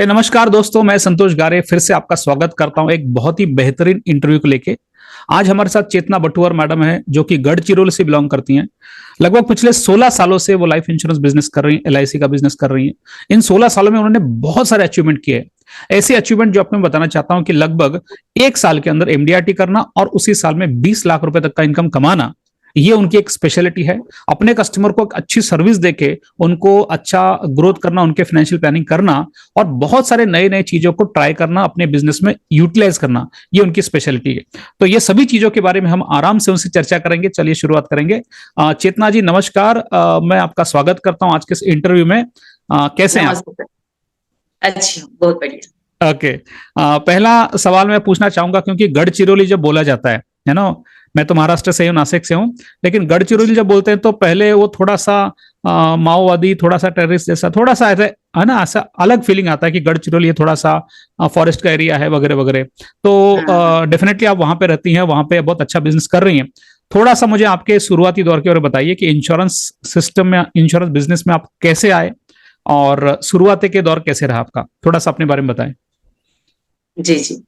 नमस्कार दोस्तों, मैं संतोष गारे फिर से आपका स्वागत करता हूं एक बहुत ही बेहतरीन इंटरव्यू को लेके। आज हमारे साथ चेतना बटुअर मैडम है जो कि गढ़चिरौली से बिलोंग करती हैं। लगभग पिछले 16 सालों से वो लाइफ इंश्योरेंस बिजनेस कर रही हैं, एलआईसी का बिजनेस कर रही हैं। इन 16 सालों में उन्होंने बहुत सारे अचीवमेंट किए। ऐसे अचीवमेंट जो आपको मैं बताना चाहता हूं कि लगभग एक साल के अंदर एमडीआरटी करना और उसी साल में 20 लाख रुपए तक का इनकम कमाना, ये उनकी एक स्पेशलिटी है। अपने कस्टमर को अच्छी सर्विस देके उनको अच्छा ग्रोथ करना, उनके फाइनेंशियल प्लानिंग करना और बहुत सारे नए नए चीजों को ट्राई करना, अपने बिजनेस में यूटिलाइज करना, ये उनकी स्पेशलिटी है। तो ये सभी चीजों के बारे में हम आराम से उनसे चर्चा करेंगे। चलिए शुरुआत करेंगे। चेतना जी नमस्कार, मैं आपका स्वागत करता हूं आज के इस इंटरव्यू में। कैसे हैं आप? अच्छी, बहुत बढ़िया। ओके। पहला सवाल मैं पूछना चाहूंगा, क्योंकि गढ़चिरौली जब बोला जाता है ना, मैं तो महाराष्ट्र से हूँ, नासिक से हूँ, लेकिन गढ़चिरौली जब बोलते हैं तो पहले वो थोड़ा सा माओवादी, थोड़ा सा टेररिस्ट जैसा, थोड़ा सा ऐसा है ना, ऐसा अलग फीलिंग आता है कि गढ़चिरौली ये थोड़ा सा फॉरेस्ट का एरिया है वगैरह वगैरह। तो डेफिनेटली आप वहां पे रहती हैं, वहां पे बहुत अच्छा बिजनेस कर रही हैं। थोड़ा सा मुझे आपके शुरुआती दौर के बारे में बताइए कि इंश्योरेंस सिस्टम में, इंश्योरेंस बिजनेस में आप कैसे आए और शुरुआती के दौर कैसे रहा आपका, थोड़ा सा अपने बारे में बताएं। जी जी।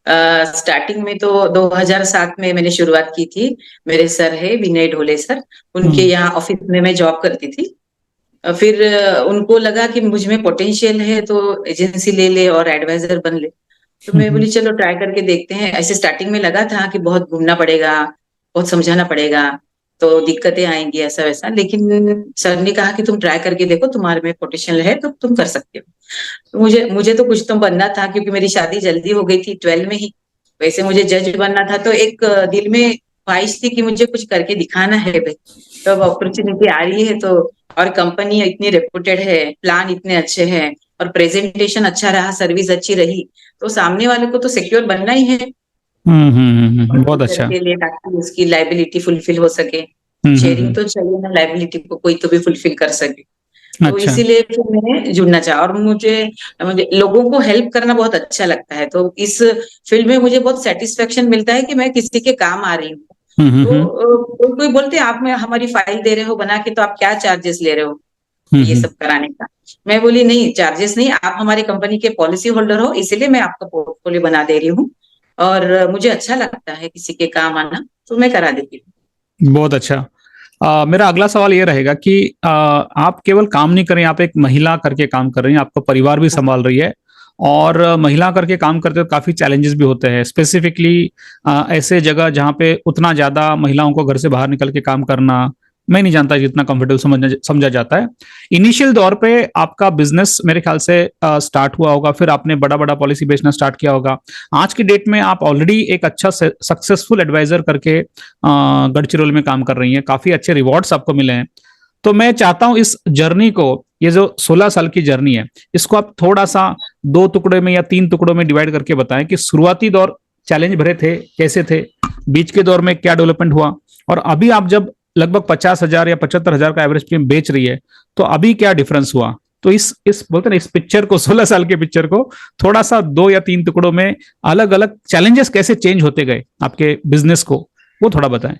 स्टार्टिंग में तो 2007 में मैंने शुरुआत की थी। मेरे सर है विनय ढोले सर, उनके यहाँ ऑफिस में मैं जॉब करती थी। फिर उनको लगा कि मुझ में पोटेंशियल है तो एजेंसी ले ले और एडवाइजर बन ले। तो मैं बोली चलो ट्राई करके देखते हैं। ऐसे स्टार्टिंग में लगा था कि बहुत घूमना पड़ेगा, बहुत समझाना पड़ेगा, तो दिक्कतें आएंगी ऐसा वैसा, लेकिन सर ने कहा कि तुम ट्राई करके देखो, तुम्हारे में पोटेंशियल है तो तुम कर सकते हो। तो मुझे तो कुछ तो बनना था, क्योंकि मेरी शादी जल्दी हो गई थी 12 में ही। वैसे मुझे जज बनना था, तो एक दिल में ख्वाहिश थी कि मुझे कुछ करके दिखाना है भाई। तो अब अपॉर्चुनिटी आ रही है तो, और कंपनी इतनी रेपुटेड है, प्लान इतने अच्छे हैं और प्रेजेंटेशन अच्छा रहा, सर्विस अच्छी रही, तो सामने वाले को तो सिक्योर बनना ही है। बहुत अच्छा। के लिए, ताकि उसकी लाइबिलिटी फुलफिल हो सके। शेयरिंग तो चाहिए ना, लाइबिलिटी को कोई तो भी फुलफिल कर सके। तो अच्छा। इसीलिए फिर मैंने जुड़ना चाहा, और मुझे मुझे लोगों को हेल्प करना बहुत अच्छा लगता है। तो इस फील्ड में मुझे बहुत सेटिस्फेक्शन मिलता है कि मैं किसी के काम आ रही हूँ। तो कोई बोलते हैं आप में हमारी फाइल दे रहे हो बना के, तो आप क्या चार्जेस ले रहे हो ये सब कराने का? मैं बोली नहीं, चार्जेस नहीं, आप हमारी कंपनी के पॉलिसी होल्डर हो, इसीलिए मैं आपका पोर्टफोलियो बना दे रही हूँ। और मुझे अच्छा लगता है किसी के काम आना, तो मैं करा देती हूँ। बहुत अच्छा। मेरा अगला सवाल ये रहेगा कि आप केवल काम नहीं कर रही हैं, आप एक महिला करके काम कर रही हैं, आपका परिवार भी संभाल रही है। और महिला करके काम करते तो काफी चैलेंजेस भी होते हैं, स्पेसिफिकली ऐसे जगह जहाँ पे उतना ज्यादा महिलाओं को घर से बाहर निकल के काम करना, मैं नहीं जानता जितना कंफर्टेबल समझा जाता है। इनिशियल दौर पे आपका बिजनेस मेरे ख्याल से स्टार्ट हुआ होगा, फिर आपने बड़ा बड़ा पॉलिसी बेचना स्टार्ट किया होगा। आज की डेट में आप ऑलरेडी एक अच्छा सक्सेसफुल एडवाइजर करके गढ़चिरौली में काम कर रही हैं, काफी अच्छे रिवॉर्ड्स आपको मिले हैं। तो मैं चाहता हूं इस जर्नी को, ये जो 16 साल की जर्नी है, इसको आप थोड़ा सा 2 टुकड़े में या 3 टुकड़ों में डिवाइड करके बताएं कि शुरुआती दौर चैलेंज भरे थे, कैसे थे, बीच के दौर में क्या डेवलपमेंट हुआ, और अभी आप जब लगभग 50,000 या 75,000 का एवरेज प्रीमियम बेच रही है, तो अभी क्या डिफरेंस हुआ। तो इस बोलते हैं ना, इस पिक्चर को, 16 साल के पिक्चर को थोड़ा सा 2 या 3 टुकड़ों में अलग अलग चैलेंजेस कैसे चेंज होते गए आपके बिजनेस को, वो थोड़ा बताएं।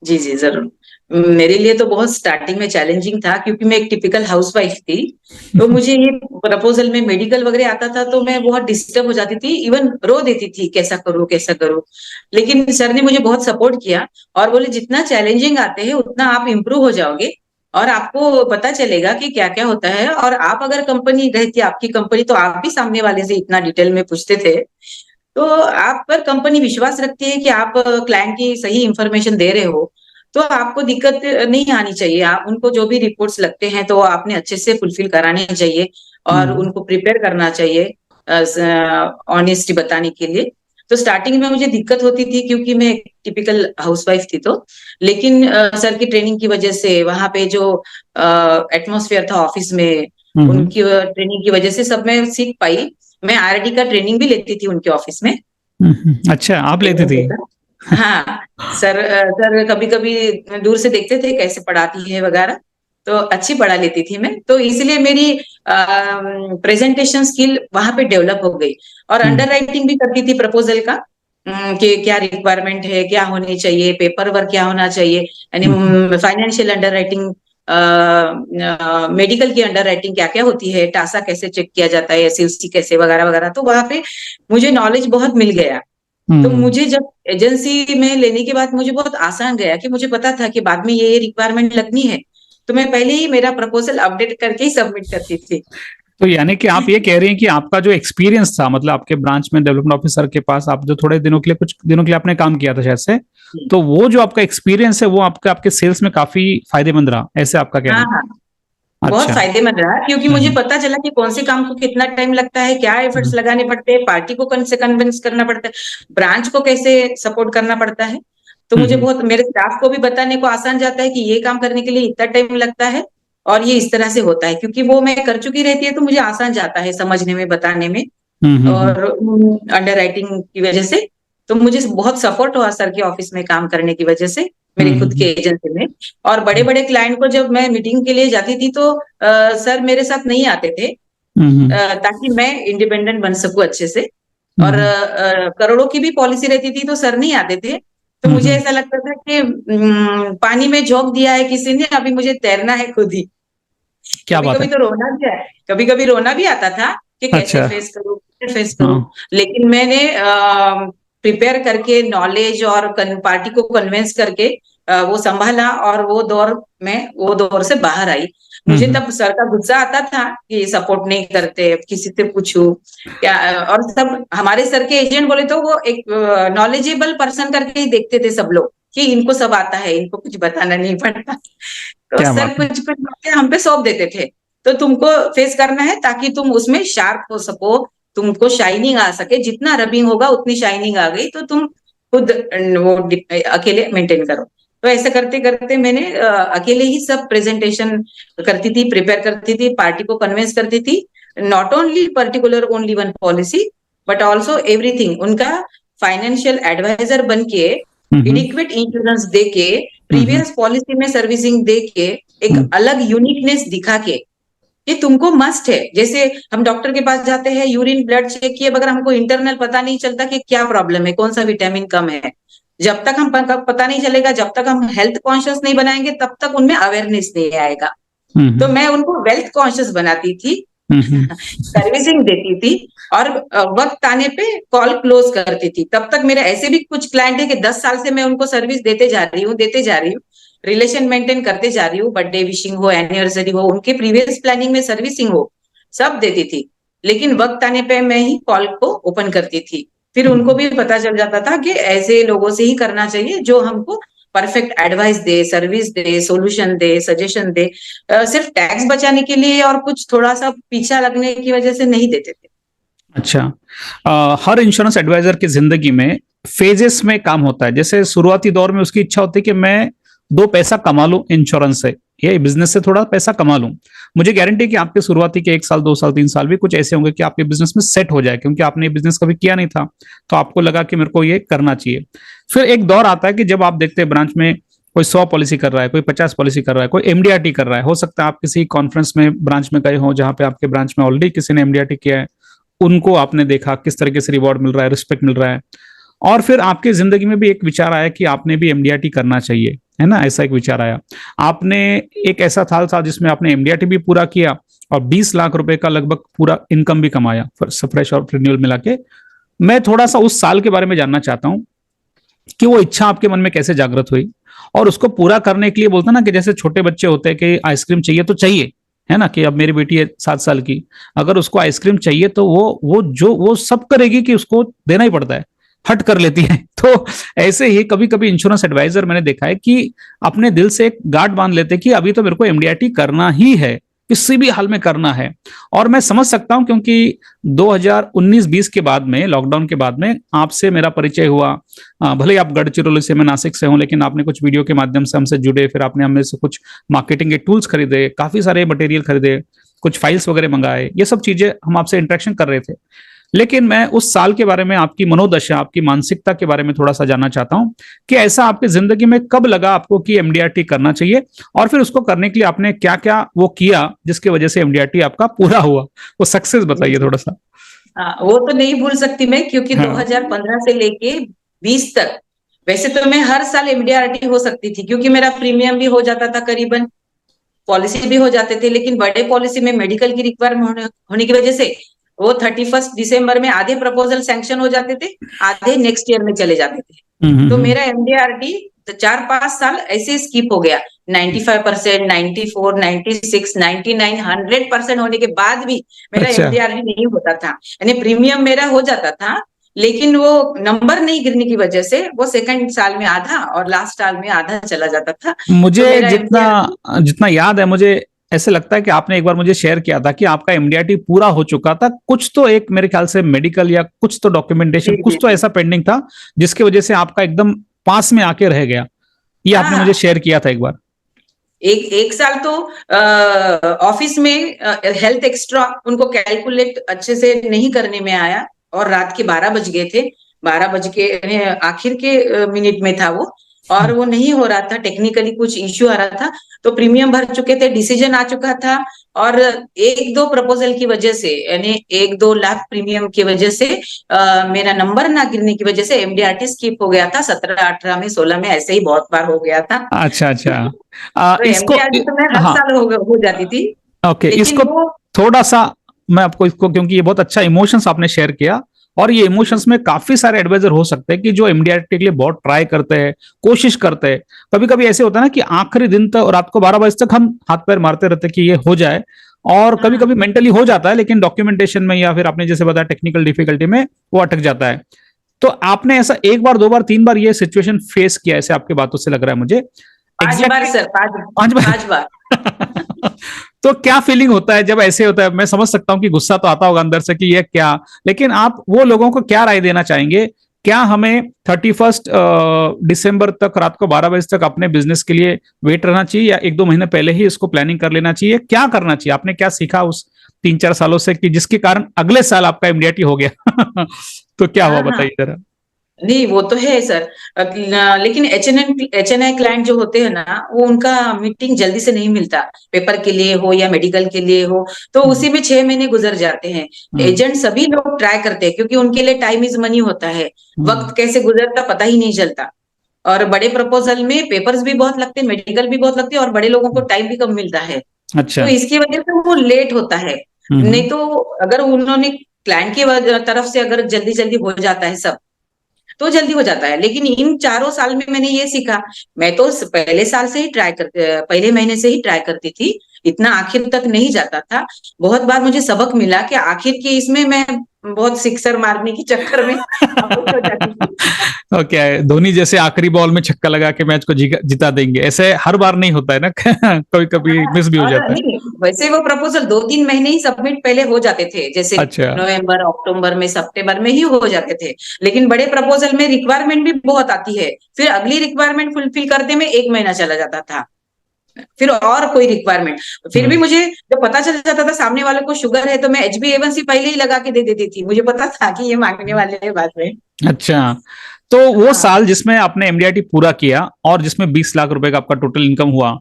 जी जी जरूर। मेरे लिए तो बहुत स्टार्टिंग में चैलेंजिंग था, क्योंकि मैं एक टिपिकल हाउसवाइफ थी। तो मुझे ये प्रपोजल में मेडिकल वगैरह आता था तो मैं बहुत डिस्टर्ब हो जाती थी, इवन रो देती थी, कैसा करूँ कैसा करूँ। लेकिन सर ने मुझे बहुत सपोर्ट किया और बोले जितना चैलेंजिंग आते हैं उतना आप इम्प्रूव हो जाओगे और आपको पता चलेगा कि क्या क्या होता है। और आप अगर कंपनी रहती, आपकी कंपनी, तो आप भी सामने वाले से इतना डिटेल में पूछते थे, तो आप पर कंपनी विश्वास रखती है कि आप क्लाइंट की सही इंफॉर्मेशन दे रहे हो, तो आपको दिक्कत नहीं आनी चाहिए। आप उनको जो भी रिपोर्ट्स लगते हैं तो आपने अच्छे से फुलफिल कराने चाहिए और उनको प्रिपेयर करना चाहिए ऑनेस्टी बताने के लिए। तो स्टार्टिंग में मुझे दिक्कत होती थी, क्योंकि मैं एक टिपिकल हाउसवाइफ थी। तो लेकिन सर की ट्रेनिंग की वजह से, वहां पे जो एटमॉस्फेयर था ऑफिस में, उनकी ट्रेनिंग की वजह से सब मैं सीख पाई। मैं आरडी का ट्रेनिंग भी लेती थी उनके ऑफिस में। अच्छा, आप लेती थी? हाँ, सर कभी कभी दूर से देखते थे कैसे पढ़ाती है वगैरह, तो अच्छी पढ़ा लेती थी मैं। तो इसलिए मेरी प्रेजेंटेशन स्किल वहां पे डेवलप हो गई। और अंडर राइटिंग भी करती थी प्रपोजल का, कि क्या रिक्वायरमेंट है, क्या होनी चाहिए, पेपर वर्क क्या होना चाहिए, यानी फाइनेंशियल अंडर राइटिंग मेडिकल की अंडर राइटिंग क्या क्या होती है, टासा कैसे चेक किया जाता है, एसयूसी कैसे, वगैरह वगैरह। तो वहां पे मुझे नॉलेज बहुत मिल गया। तो मुझे जब एजेंसी में लेने के बाद मुझे बहुत आसान गया कि मुझे पता था कि बाद में ये रिक्वायरमेंट लगनी है, तो मैं पहले ही मेरा प्रपोजल अपडेट करके ही सबमिट करती थी। तो यानी कि आप ये कह रही हैं कि आपका जो एक्सपीरियंस था, मतलब आपके ब्रांच में डेवलपमेंट ऑफिसर के पास आप जो थोड़े दिनों के लिए, कुछ दिनों के लिए आपने काम किया था शायद से, तो वो जो आपका एक्सपीरियंस है वो आपका आपके सेल्स में काफी फायदेमंद रहा, ऐसे आपका कहना हाँ है? हाँ, बहुत अच्छा। फायदेमंद रहा, क्योंकि मुझे पता चला कि कौन से काम को कितना टाइम लगता है, क्या एफर्ट्स हम्म, लगाने पड़ते हैं, पार्टी को कैसे कन्विंस करना पड़ता है, ब्रांच को कैसे सपोर्ट करना पड़ता है। तो मुझे हम्म, बहुत, मेरे स्टाफ को भी बताने को आसान जाता है कि ये काम करने के लिए इतना टाइम लगता है और ये इस तरह से होता है, क्योंकि वो मैं कर चुकी रहती है, तो मुझे आसान जाता है समझने में, बताने में। हम्म, और अंडर राइटिंग की वजह से तो मुझे बहुत सपोर्ट हुआ सर के ऑफिस में काम करने की वजह से, मेरे खुद के हम्म, एजेंसी में। और बड़े बड़े क्लाइंट को जब मैं मीटिंग के लिए जाती थी तो सर मेरे साथ नहीं आते थे, हम्म, ताकि मैं इंडिपेंडेंट बन सकूं अच्छे से। और हम्म, करोड़ों की भी पॉलिसी रहती थी तो सर नहीं आते थे। तो मुझे हम्म, ऐसा लगता था कि पानी में झोंक दिया है किसी ने, अभी मुझे तैरना है खुद ही। क्या कभी बात कभी है। तो रोना भी है, कभी कभी रोना भी आता था कि कैसे अच्छा। फेस करूं, कैसे फेस करूं। हाँ। लेकिन मैंने प्रिपेयर करके नॉलेज और पार्टी को कन्विंस करके वो संभाला, और वो दौर से बाहर आई। मुझे हम्म, तब सर का गुस्सा आता था कि सपोर्ट नहीं करते, किसी से पूछूं क्या। और सब हमारे सर के एजेंट बोले तो वो एक नॉलेजेबल पर्सन करके ही देखते थे सब लोग, कि इनको सब आता है, इनको कुछ बताना नहीं पड़ता। तो क्या सर बात है। कुछ कुछ बातें हम पे सौंप देते थे, तो तुमको फेस करना है ताकि तुम उसमें शार्प हो सको, तुमको शाइनिंग आ सके, जितना रबिंग होगा उतनी शाइनिंग आ गई तो तुम खुद वो अकेले मेंटेन करो। तो ऐसे करते करते मैंने अकेले ही सब प्रेजेंटेशन करती थी, प्रिपेयर करती थी, पार्टी को कन्विंस करती थी, not only particular only one policy, but also everything. उनका फाइनेंशियल एडवाइजर बन के, हम्म, इडिक्वेट इंश्योरेंस दे के, हम्म, प्रीवियस पॉलिसी में सर्विसिंग दे के, एक हम्म, अलग यूनिकनेस दिखा के, ये तुमको मस्ट है। जैसे हम डॉक्टर के पास जाते हैं, यूरिन ब्लड चेक किए बगैर हमको इंटरनल पता नहीं चलता कि क्या प्रॉब्लम है, कौन सा विटामिन कम है। जब तक हम पता नहीं चलेगा, जब तक हम हेल्थ कॉन्शियस नहीं बनाएंगे, तब तक उनमें अवेयरनेस नहीं आएगा। तो हम्म, मैं उनको वेल्थ कॉन्शियस बनाती थी, हम्म, सर्विसिंग देती थी, और वक्त आने पे कॉल क्लोज करती थी। तब तक मेरे ऐसे भी कुछ क्लाइंट है कि 10 साल से मैं उनको सर्विस देते जा रही हूँ, रिलेशन मेंटेन करते जा रही हूँ, बर्थडे विशिंग हो, एनिवर्सरी हो, उनके प्रीवियस प्लानिंग में सर्विसिंग हो, सब देती थी। लेकिन वक्त आने पे मैं ही कॉल को ओपन करती थी। फिर उनको भी पता चल जाता था कि ऐसे लोगों से ही करना चाहिए जो हमको परफेक्ट एडवाइस दे, सर्विस दे, सॉल्यूशन दे, सजेशन दे। सिर्फ टैक्स बचाने के लिए और कुछ थोड़ा सा पीछा लगने की वजह से नहीं देते थे। अच्छा। हर इंश्योरेंस एडवाइजर की जिंदगी में फेजेस में काम होता है। जैसे शुरुआती दौर में उसकी इच्छा होती है कि मैं दो पैसा कमा लूं इंश्योरेंस से, ये बिजनेस से थोड़ा पैसा कमा लूं। मुझे गारंटी है कि आपके शुरुआती के 1 साल 2 साल 3 साल भी कुछ ऐसे होंगे कि आपके बिजनेस में सेट हो जाए, क्योंकि आपने बिजनेस कभी किया नहीं था, तो आपको लगा कि मेरे को ये करना चाहिए। फिर एक दौर आता है कि जब आप देखते हैं ब्रांच में कोई 100 पॉलिसी कर रहा है, कोई 50 पॉलिसी कर रहा है, कोई एमडीआरटी कर रहा है। हो सकता है आप किसी कॉन्फ्रेंस में ब्रांच में गए हो जहां पे आपके ब्रांच में ऑलरेडी किसी ने एमडीआरटी किया है, उनको आपने देखा किस तरीके से रिवॉर्ड मिल रहा है, रिस्पेक्ट मिल रहा है। और फिर आपकी जिंदगी में भी एक विचार आया कि आपने भी एमडीआरटी करना चाहिए, है ना, ऐसा एक विचार आया। आपने एक ऐसा साल था जिसमें आपने एमडीआरटी भी पूरा किया और 20 लाख रुपए का लगभग पूरा इनकम भी कमाया, फ्रेश और रिन्यूअल मिला के। मैं थोड़ा सा उस साल के बारे में जानना चाहता हूँ कि वो इच्छा आपके मन में कैसे जागृत हुई, और उसको पूरा करने के लिए बोलते ना कि जैसे छोटे बच्चे होते हैं कि आइसक्रीम चाहिए तो चाहिए, है ना, कि अब मेरी बेटी है 7 साल की, अगर उसको आइसक्रीम चाहिए तो वो सब करेगी कि उसको देना ही पड़ता है, हट कर लेती है। तो ऐसे ही कभी कभी इंश्योरेंस एडवाइजर मैंने देखा है कि अपने दिल से एक गार्ड बांध लेते कि अभी तो मेरे को एमडीआरटी करना ही है, किसी भी हाल में करना है। और मैं समझ सकता हूं क्योंकि 2019-20 के बाद में, लॉकडाउन के बाद में आपसे मेरा परिचय हुआ। भले ही आप गढ़चिरौली से, मैं नासिक से हूं, लेकिन आपने कुछ वीडियो के माध्यम से हमसे जुड़े, फिर आपने हमें से कुछ मार्केटिंग के टूल्स खरीदे, काफी सारे मटेरियल खरीदे, कुछ फाइल्स वगैरह मंगाए, ये सब चीजें हम आपसे इंटरेक्शन कर रहे थे। लेकिन मैं उस साल के बारे में, आपकी मनोदशा, आपकी मानसिकता के बारे में थोड़ा सा जानना चाहता हूं कि ऐसा आपकी जिंदगी में कब लगा आपको कि एमडीआरटी करना चाहिए, और फिर उसको करने के लिए आपने क्या क्या वो किया जिसकी वजह से एमडीआरटी आपका पूरा हुआ, वो सक्सेस जी बताइए जी। थोड़ा सा। हाँ, वो तो नहीं भूल सकती मैं, क्योंकि हाँ। 2015 से लेके 20 तक, वैसे तो मैं हर साल एमडीआरटी हो सकती थी, क्योंकि मेरा प्रीमियम भी हो जाता था करीबन। पॉलिसी भी हो जाते थे, लेकिन बड़े पॉलिसी में मेडिकल की रिक्वायरमेंट होने की वजह से वो 31 दिसंबर में आधे प्रपोजल सैंक्शन हो जाते थे, आधे नेक्स्ट ईयर में चले जाते थे। तो मेरा एमडीआरटी 4-5 साल ऐसे स्किप हो गया। 95%, 94, 96, 99, 100% होने के बाद भी मेरा अच्छा। एमडीआरटी नहीं होता था। यानी प्रीमियम मेरा हो जाता था, लेकिन वो नंबर नहीं गिरने की वजह से वो सेकंड साल में आधा और लास्ट साल में आधा चला जाता था। तो मुझे मेरा जितना एमडीआरटी जितना याद है, मुझे ऐसे लगता है कि आपने एक बार मुझे शेयर किया था कि आपका एमडीआरटी पूरा हो चुका था, कुछ तो एक मेरे ख्याल से मेडिकल या कुछ तो डॉक्यूमेंटेशन जी कुछ जी तो जी। ऐसा पेंडिंग था जिसकी वजह से आपका एकदम पास में आके रह गया। ये आपने मुझे हाँ, शेयर किया था एक बार। एक एक साल तो ऑफिस में हेल्थ एक्स्ट्रा उनको कैलकुलेट अच्छे से नहीं करने में आया, और रात के 12 बज गए थे। 12 बज के आखिर के मिनट में था वो, और वो नहीं हो रहा था, टेक्निकली कुछ इश्यू आ रहा था। तो प्रीमियम भर चुके थे, डिसीजन आ चुका था, और 1-2 प्रपोजल की वजह से, यानी 1-2 लाख प्रीमियम की वजह से मेरा नंबर ना गिरने की वजह से एमडीआरटी स्किप हो गया था। 17-18 में, 16 में ऐसे ही बहुत बार हो गया था। अच्छा अच्छा। तो इसको एमडीआरटी तो मैं हर हाँ, साल हो जाती थी, ओके, लेकिन इसको वो थोड़ा सा मैं आपको इसको, क्योंकि ये बहुत अच्छा इमोशंस आपने शेयर किया, और ये इमोशंस में काफी सारे एडवाइजर हो सकते हैं कि जो एमडीआरटी के लिए बहुत ट्राई करते हैं, कोशिश करते हैं। कभी कभी ऐसे होता है ना कि आखिरी दिन तक, रात को 12 बजे तक हम हाथ पैर मारते रहते हैं कि ये हो जाए, और कभी हाँ कभी मेंटली हो जाता है, लेकिन डॉक्यूमेंटेशन में या फिर आपने जैसे बताया टेक्निकल डिफिकल्टी में वो अटक जाता है। तो आपने ऐसा एक बार, दो बार, तीन बार ये सिचुएशन फेस किया, ऐसे आपकी बातों से लग रहा है मुझे। 5 बार एग्जैक्टली सर, पांच 5 बार। 5 बार। तो क्या फीलिंग होता है जब ऐसे होता है? मैं समझ सकता हूँ कि गुस्सा तो आता होगा अंदर से कि ये क्या, लेकिन आप वो लोगों को क्या राय देना चाहेंगे? क्या हमें 31 दिसंबर तक रात को 12 बजे तक अपने बिजनेस के लिए वेट रहना चाहिए, या 1-2 महीने पहले ही इसको प्लानिंग कर लेना चाहिए? क्या करना चाहिए? आपने क्या सीखा उस 3-4 सालों से कि जिसके कारण अगले साल आपका इमीडिएटली हो गया? तो क्या हुआ हाँ हाँ, बताइए जरा। नहीं वो तो है सर। लेकिन एच एन आई क्लाइंट जो होते हैं ना, वो उनका मीटिंग जल्दी से नहीं मिलता, पेपर के लिए हो या मेडिकल के लिए हो, तो हम्म। उसी में 6 महीने गुजर जाते हैं। हम्म। एजेंट सभी लोग ट्राई करते हैं, क्योंकि उनके लिए टाइम इज मनी होता है। हम्म। वक्त कैसे गुजरता पता ही नहीं चलता। और बड़े प्रपोजल में पेपर्स भी बहुत लगते हैं, मेडिकल भी बहुत लगती है, और बड़े लोगों को टाइम भी कम मिलता है। तो अच्छा। इसकी वजह से वो लेट होता है। हम्म। नहीं तो अगर उन्होंने क्लाइंट की तरफ से अगर जल्दी जल्दी हो जाता है सब, तो जल्दी हो जाता है। लेकिन इन 4 साल में मैंने ये सीखा, मैं तो पहले साल से ही पहले महीने से ही ट्राई करती थी, इतना आखिर तक नहीं जाता था। बहुत बार मुझे सबक मिला कि आखिर के इसमें मैं बहुत सिक्सर मारने के चक्कर में आउट हो जाती थी। ओके, धोनी जैसे आखिरी बॉल में छक्का लगा के मैच को जिता देंगे, ऐसे हर बार नहीं होता है ना। कभी कभी मिस भी हो और जाता है। नहीं, वैसे वो प्रपोजल 2-3 महीने ही सबमिट पहले हो जाते थे, जैसे अच्छा। नवंबर, अक्टूबर में, सितंबर में ही हो जाते थे। लेकिन बड़े प्रपोजल में रिक्वायरमेंट भी बहुत आती है, फिर अगली रिक्वायरमेंट फुलफिल करने में 1 महीना चला जाता था, फिर और कोई रिक्वायरमेंट। फिर भी हम्म। मुझे जब पता चल जाता था सामने वाले को शुगर है, तो मैं HbA1c पहले ही लगा के दे देती थी, मुझे पता था कि ये मांगने वाले हैं बाद में। अच्छा, तो वो हाँ साल जिसमें आपने एमडीआरटी पूरा किया और जिसमें 20 लाख रुपए का आपका टोटल इनकम हुआ,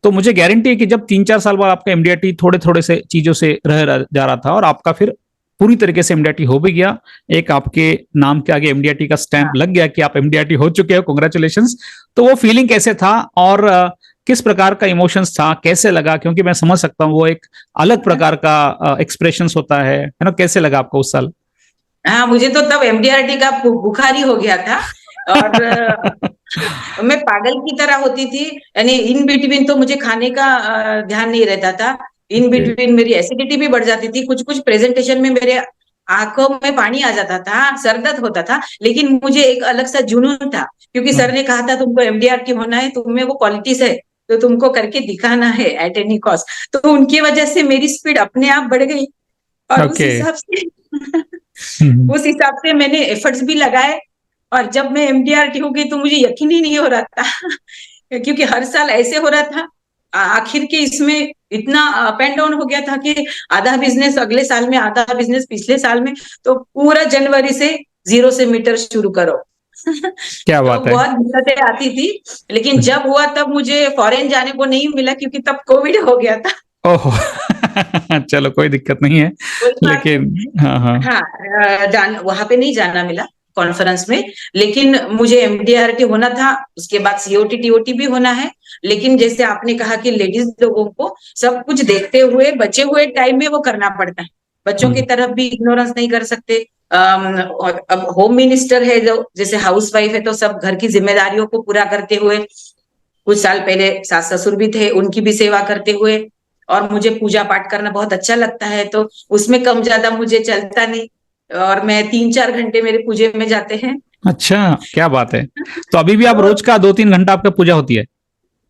तो मुझे गारंटी है कि जब 3-4 साल बाद आपका एमडीआरटी थोड़े थोड़े से चीजों से जा रहा था और आपका फिर पूरी तरीके से एमडीआरटी हो भी गया, एक आपके नाम के आगे एमडीआरटी का स्टैंप हाँ। लग गया कि आप एमडीआरटी हो चुके हो, कॉन्ग्रेचुलेशंस। तो वो फीलिंग कैसे था, और किस प्रकार का इमोशंस था, कैसे लगा? क्योंकि मैं समझ सकता हूँ वो एक अलग प्रकार का एक्सप्रेशंस होता है ना। कैसे लगा आपको उस साल? हाँ, मुझे तो तब एमडीआरटी का बुखार ही हो गया था। और मैं पागल की तरह होती थी, यानी इन बिटवीन तो मुझे खाने का ध्यान नहीं रहता था। In okay. बिटवीन मेरी एसिडिटी भी बढ़ जाती थी, कुछ कुछ प्रेजेंटेशन में मेरे आंखों में पानी आ जाता था, सर दर्द होता था। लेकिन मुझे एक अलग सा जुनून था, क्योंकि सर ने कहा था तुमको एमडीआरटी होना है, तुम्हें वो क्वालिटीज है, तो तुमको करके दिखाना है एट एनी कॉस्ट। तो उनकी वजह से मेरी स्पीड अपने आप बढ़ गई, और उस ओके। हिसाब से उस हिसाब से मैंने एफर्ट्स भी लगाए। और जब मैं एमडीआरटी हो गई तो मुझे यकीन ही नहीं हो रहा था, क्योंकि हर साल ऐसे हो रहा था। आखिर के इसमें इतना अप एंड डाउन हो गया था कि आधा बिजनेस अगले साल में, आधा बिजनेस पिछले साल में, तो पूरा जनवरी से जीरो से मीटर शुरू करो। क्या तो बात है। बहुत दिक्कतें आती थी। लेकिन जब हुआ तब मुझे फॉरेन जाने को नहीं मिला, क्योंकि तब कोविड हो गया था। ओहो। चलो कोई दिक्कत नहीं है, कोई बात लेकिन नहीं। हाँ हाँ। हाँ, वहां पे नहीं जाना मिला। कॉन्फ्रेंस में, लेकिन मुझे एमडीआरटी होना था, उसके बाद सीओटी टीओटी भी होना है। लेकिन जैसे आपने कहा कि लेडीज लोगों को सब कुछ देखते हुए बचे हुए टाइम में वो करना पड़ता है, बच्चों की तरफ भी इग्नोरेंस नहीं कर सकते। और अब होम मिनिस्टर है जो, जैसे हाउस वाइफ है, तो सब घर की जिम्मेदारियों को पूरा करते हुए, कुछ साल पहले सास ससुर भी थे, उनकी भी सेवा करते हुए, और मुझे पूजा पाठ करना बहुत अच्छा लगता है, तो उसमें कम ज्यादा मुझे चलता नहीं, और मैं 3-4 घंटे मेरे पूजे में जाते हैं। अच्छा, क्या बात है। तो अभी भी आप तो रोज का 2-3 घंटा आपका पूजा होती है?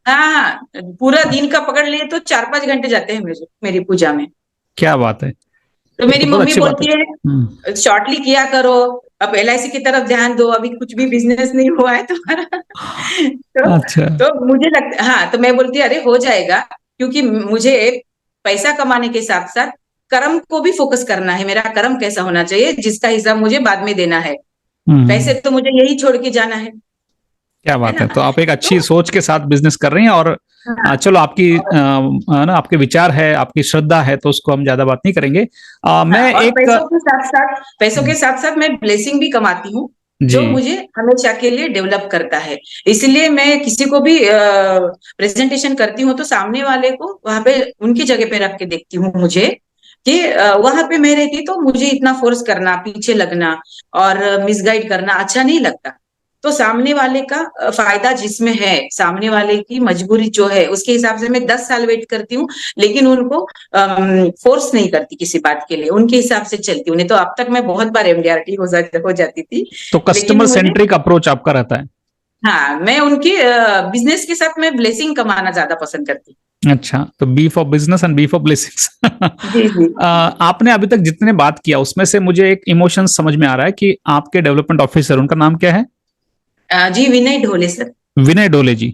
हाँ हाँ, पूरा दिन का पकड़ लिए तो 4-5 घंटे जाते हैं मेरी पूजा में। क्या बात है, तो ये मेरी तो बहुत मम्मी अच्छी बात है। बोलती है शॉर्टली किया करो, अब एलआईसी की तरफ ध्यान दो, अभी कुछ भी बिजनेस नहीं हुआ है तुम्हारा। अच्छा। तो मुझे लगता, हाँ, तो मैं बोलती अरे हो जाएगा, क्योंकि मुझे पैसा कमाने के साथ साथ कर्म को भी फोकस करना है, मेरा कर्म कैसा होना चाहिए जिसका हिसाब मुझे बाद में देना है, पैसे तो मुझे यही छोड़ के जाना क्या है बात ना। है। तो आप एक तो अच्छी सोच के साथ बिजनेस कर रही हैं, और हाँ, चलो, आपकी और ना आपके विचार है, आपकी श्रद्धा है, तो उसको हम ज्यादा बात नहीं करेंगे। हाँ, मैं और एक पैसों के साथ साथ मैं ब्लेसिंग भी कमाती हूँ, जी। जो मुझे हमेशा के लिए डेवलप करता है। इसलिए मैं किसी को भी प्रेजेंटेशन करती हूँ तो सामने वाले को वहां पे उनकी जगह पे रख के देखती हूँ, मुझे कि वहां पे मैं रहती तो मुझे इतना फोर्स करना, पीछे लगना और मिसगाइड करना अच्छा नहीं लगता। तो सामने वाले का फायदा जिसमें है, सामने वाले की मजबूरी जो है उसके हिसाब से मैं 10 साल वेट करती हूँ, लेकिन उनको फोर्स नहीं करती किसी बात के लिए, उनके हिसाब से चलती हूँ। नहीं तो अब तक मैं बहुत बार एमडीआरटी हो जाती थी, तो कस्टमर लेकिन मुझे, सेंट्रिक अप्रोच आपका रहता है। हाँ, मैं उनकी बिजनेस के साथ मैं ब्लेसिंग कमाना ज्यादा पसंद करती अच्छा, तो B for business and B for blessings. हूँ। जी जी। आपने अभी तक जितने बात किया उसमें से मुझे एक इमोशन समझ में आ रहा है कि आपके डेवलपमेंट ऑफिसर, उनका नाम क्या है? जी, विनय ढोले सर। विनय ढोले जी।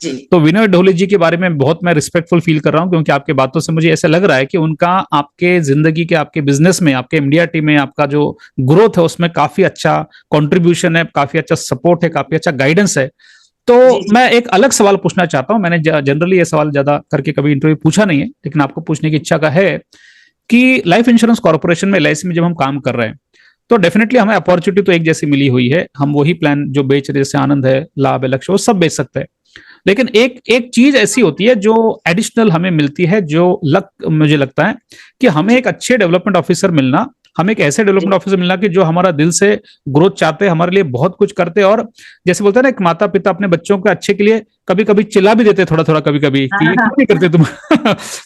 जी तो विनय ढोले जी के बारे में बहुत मैं रिस्पेक्टफुल फील कर रहा हूं, क्योंकि आपके बातों से मुझे ऐसा लग रहा है कि उनका आपके जिंदगी के, आपके बिजनेस में, आपके एमडीआरटी में आपका जो ग्रोथ है उसमें काफी अच्छा कंट्रीब्यूशन है, काफी अच्छा सपोर्ट है, काफी अच्छा गाइडेंस है। तो जी जी। मैं एक अलग सवाल पूछना चाहता हूं। मैंने जनरली ये सवाल ज्यादा करके कभी इंटरव्यू पूछा नहीं है, लेकिन आपको पूछने की इच्छा का है कि लाइफ इंश्योरेंस कॉर्पोरेशन में, एलआईसी में जब हम काम कर रहे हैं, तो डेफिनेटली हमें अपॉर्चुनिटी तो एक जैसी मिली हुई है, हम वही प्लान जो बेच रहे, जैसे आनंद है, लाभ है, लक्ष्य, वो सब बेच सकते हैं। लेकिन एक एक चीज ऐसी होती है जो एडिशनल हमें मिलती है, जो मुझे लगता है कि हमें एक अच्छे डेवलपमेंट ऑफिसर मिलना, हमें एक ऐसे जी डेवलपमेंट ऑफिसर मिलना कि जो हमारा दिल से ग्रोथ चाहते हैं, हमारे लिए बहुत कुछ करते हैं, और जैसे बोलते हैं ना, एक माता पिता अपने बच्चों के अच्छे के लिए कभी कभी चिल्ला भी देते, थोड़ा थोड़ा कभी कभी, हाँ कि ये हाँ, क्यों नहीं करते तुम।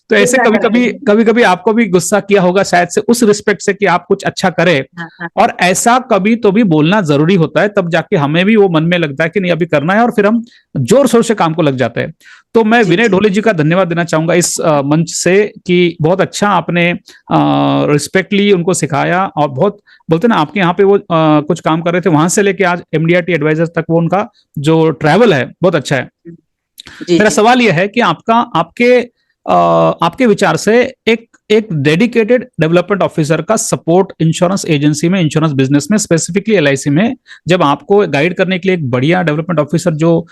तो ऐसे ऐसा कभी करते कभी, हैं। कभी कभी आपको भी गुस्सा किया होगा शायद से, उस रिस्पेक्ट से कि आप कुछ अच्छा करें, हाँ हाँ। और ऐसा कभी तो भी बोलना जरूरी होता है, तब जाके हमें भी वो मन में लगता है कि नहीं, अभी करना है, और फिर हम जोर शोर से काम को लग जाते हैं। तो मैं जी विनय जी। ढोले जी का धन्यवाद देना चाहूंगा इस मंच से, कि बहुत अच्छा आपने रिस्पेक्टली उनको सिखाया, और बहुत, बोलते ना, आपके यहाँ पे वो कुछ काम कर रहे थे, वहां से लेके आज एमडीआरटी एडवाइजर तक वो उनका जो ट्रैवल है बहुत अच्छा है। जी मेरा जी। सवाल यह है कि आपके विचार से एक एक डेडिकेटेड डेवलपमेंट ऑफिसर का सपोर्ट इंश्योरेंस एजेंसी में, इंश्योरेंस बिजनेस में, स्पेसिफिकली एलआईसी में, जब आपको गाइड करने के लिए एक बढ़िया डेवलपमेंट ऑफिसर जो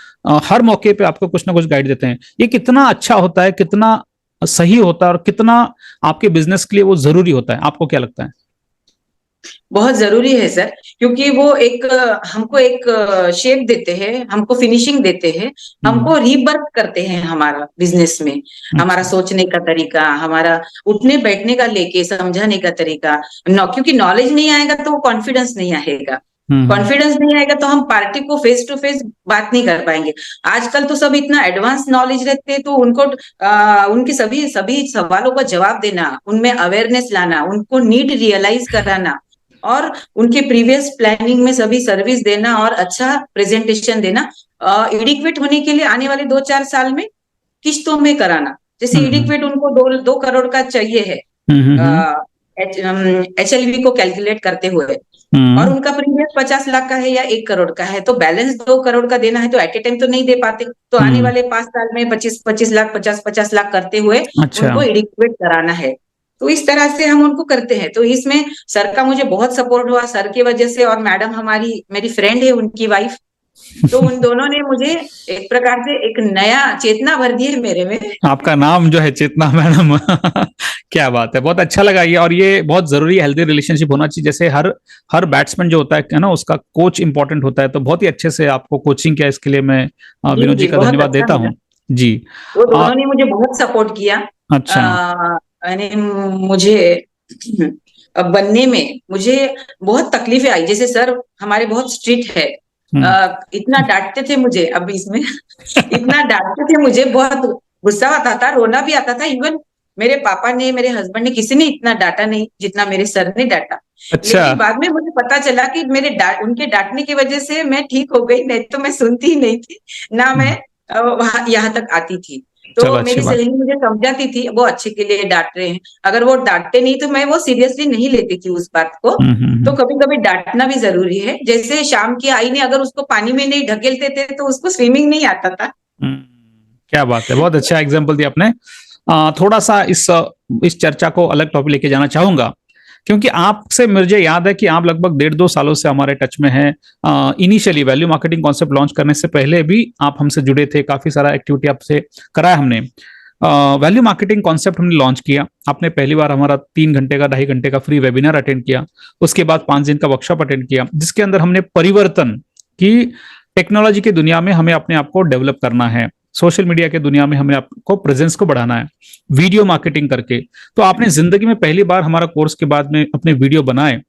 हर मौके पे आपको कुछ ना कुछ गाइड देते हैं, ये कितना अच्छा होता है, कितना सही होता है, और कितना आपके बिजनेस के लिए वो जरूरी होता है, आपको क्या लगता है? बहुत जरूरी है सर, क्योंकि वो एक हमको एक शेप देते हैं, हमको फिनिशिंग देते हैं, हमको रीबर्थ करते हैं हमारा बिजनेस में, हमारा अच्छा। सोचने का तरीका, हमारा उठने बैठने का लेके समझाने का तरीका। क्योंकि नॉलेज नहीं आएगा तो वो कॉन्फिडेंस नहीं आएगा, हम्म। कॉन्फिडेंस नहीं आएगा तो हम पार्टी को फेस टू फेस बात नहीं कर पाएंगे। आजकल तो सब इतना एडवांस नॉलेज रहते हैं, तो उनको उनके सभी सभी सवालों का जवाब देना, उनमें अवेयरनेस लाना, उनको नीड रियलाइज कराना, और उनके प्रीवियस प्लानिंग में सभी सर्विस देना और अच्छा प्रेजेंटेशन देना, इडिक्वेट होने के लिए आने वाले 2-4 साल में किश्तों में कराना। जैसे हम्म। इडिक्वेट उनको 2 करोड़ का चाहिए है, हम्म। एचएलवी को कैलकुलेट करते हुए, और हम्म। उनका प्रीमियम 50 लाख का है या 1 करोड़ का है, तो बैलेंस 2 करोड़ का देना है, तो एट ए टाइम तो नहीं दे पाते, तो आने हम्म। वाले 5 साल में 25-25 लाख, 50-50 लाख करते हुए अच्छा। उनको इडिक्वेट कराना है। तो इस तरह से हम उनको करते हैं। तो इसमें सर का मुझे बहुत सपोर्ट हुआ, सर की वजह से, और मैडम हमारी, मेरी फ्रेंड है, उनकी वाइफ, तो उन दोनों ने मुझे एक प्रकार से एक नया चेतना भर दी है मेरे में। आपका नाम जो है चेतना मैडम। क्या बात है, बहुत अच्छा लगा ये। और ये बहुत जरूरी हेल्दी रिलेशनशिप होना चाहिए। जैसे हर बैट्समैन जो होता है ना, उसका कोच इंपॉर्टेंट होता है। तो बहुत ही अच्छे से आपको कोचिंग किया, इसके लिए मैं जी विनोद जी जी, का बहुत धन्यवाद अच्छा देता लगा। हूँ। जी। वो आ, दोनों ने मुझे बहुत सपोर्ट किया। अच्छा। यानी मुझे बनने में मुझे बहुत तकलीफें आई। जैसे सर हमारे बहुत स्ट्रिक्ट है, हम्म। इतना डांटते थे मुझे। अब इसमें इतना डांटते थे मुझे, बहुत गुस्सा आता था, रोना भी आता था। इवन मेरे पापा ने, मेरे हस्बैंड ने, किसी ने इतना डांटा नहीं जितना मेरे सर ने डांटा। अच्छा। लेकिन बाद में मुझे पता चला कि उनके डांटने की वजह से मैं ठीक हो गई, नहीं तो मैं सुनती ही नहीं थी ना। मैं हम्म, वहां यहाँ तक आती थी। चलो तो अच्छी मेरी बात। सहेली मुझे समझाती थी वो अच्छे के लिए डांट रहे हैं। अगर वो डांटते नहीं तो मैं वो सीरियसली नहीं लेती थी उस बात को। तो हम्म। कभी कभी डांटना भी जरूरी है। जैसे शाम की आई ने अगर उसको पानी में नहीं ढकेलते थे तो उसको स्विमिंग नहीं आता था। हम्म, क्या बात है, बहुत अच्छा एग्जाम्पल दिया आपने। थोड़ा सा इस चर्चा को अलग टॉपिक लेके जाना चाहूंगा, क्योंकि आपसे मुझे याद है कि आप लगभग 1.5-2 सालों से हमारे टच में हैं। Initially value marketing concept launch करने से पहले भी आप हमसे जुड़े थे, काफी सारा एक्टिविटी आपसे कराया हमने। वैल्यू मार्केटिंग कॉन्सेप्ट हमने लॉन्च किया, आपने पहली बार हमारा 3 घंटे का 2.5 घंटे का फ्री वेबिनार अटेंड किया। उसके बाद 5 दिन का वर्कशॉप अटेंड किया, जिसके अंदर हमने परिवर्तन की, टेक्नोलॉजी की दुनिया में हमें अपने आप को डेवलप करना है, सोशल मीडिया की दुनिया में हमें आपको प्रेजेंस को बढ़ाना है, वीडियो मार्केटिंग करके। तो आपने जिंदगी में पहली बार हमारा कोर्स के बाद में अपने वीडियो बनाए,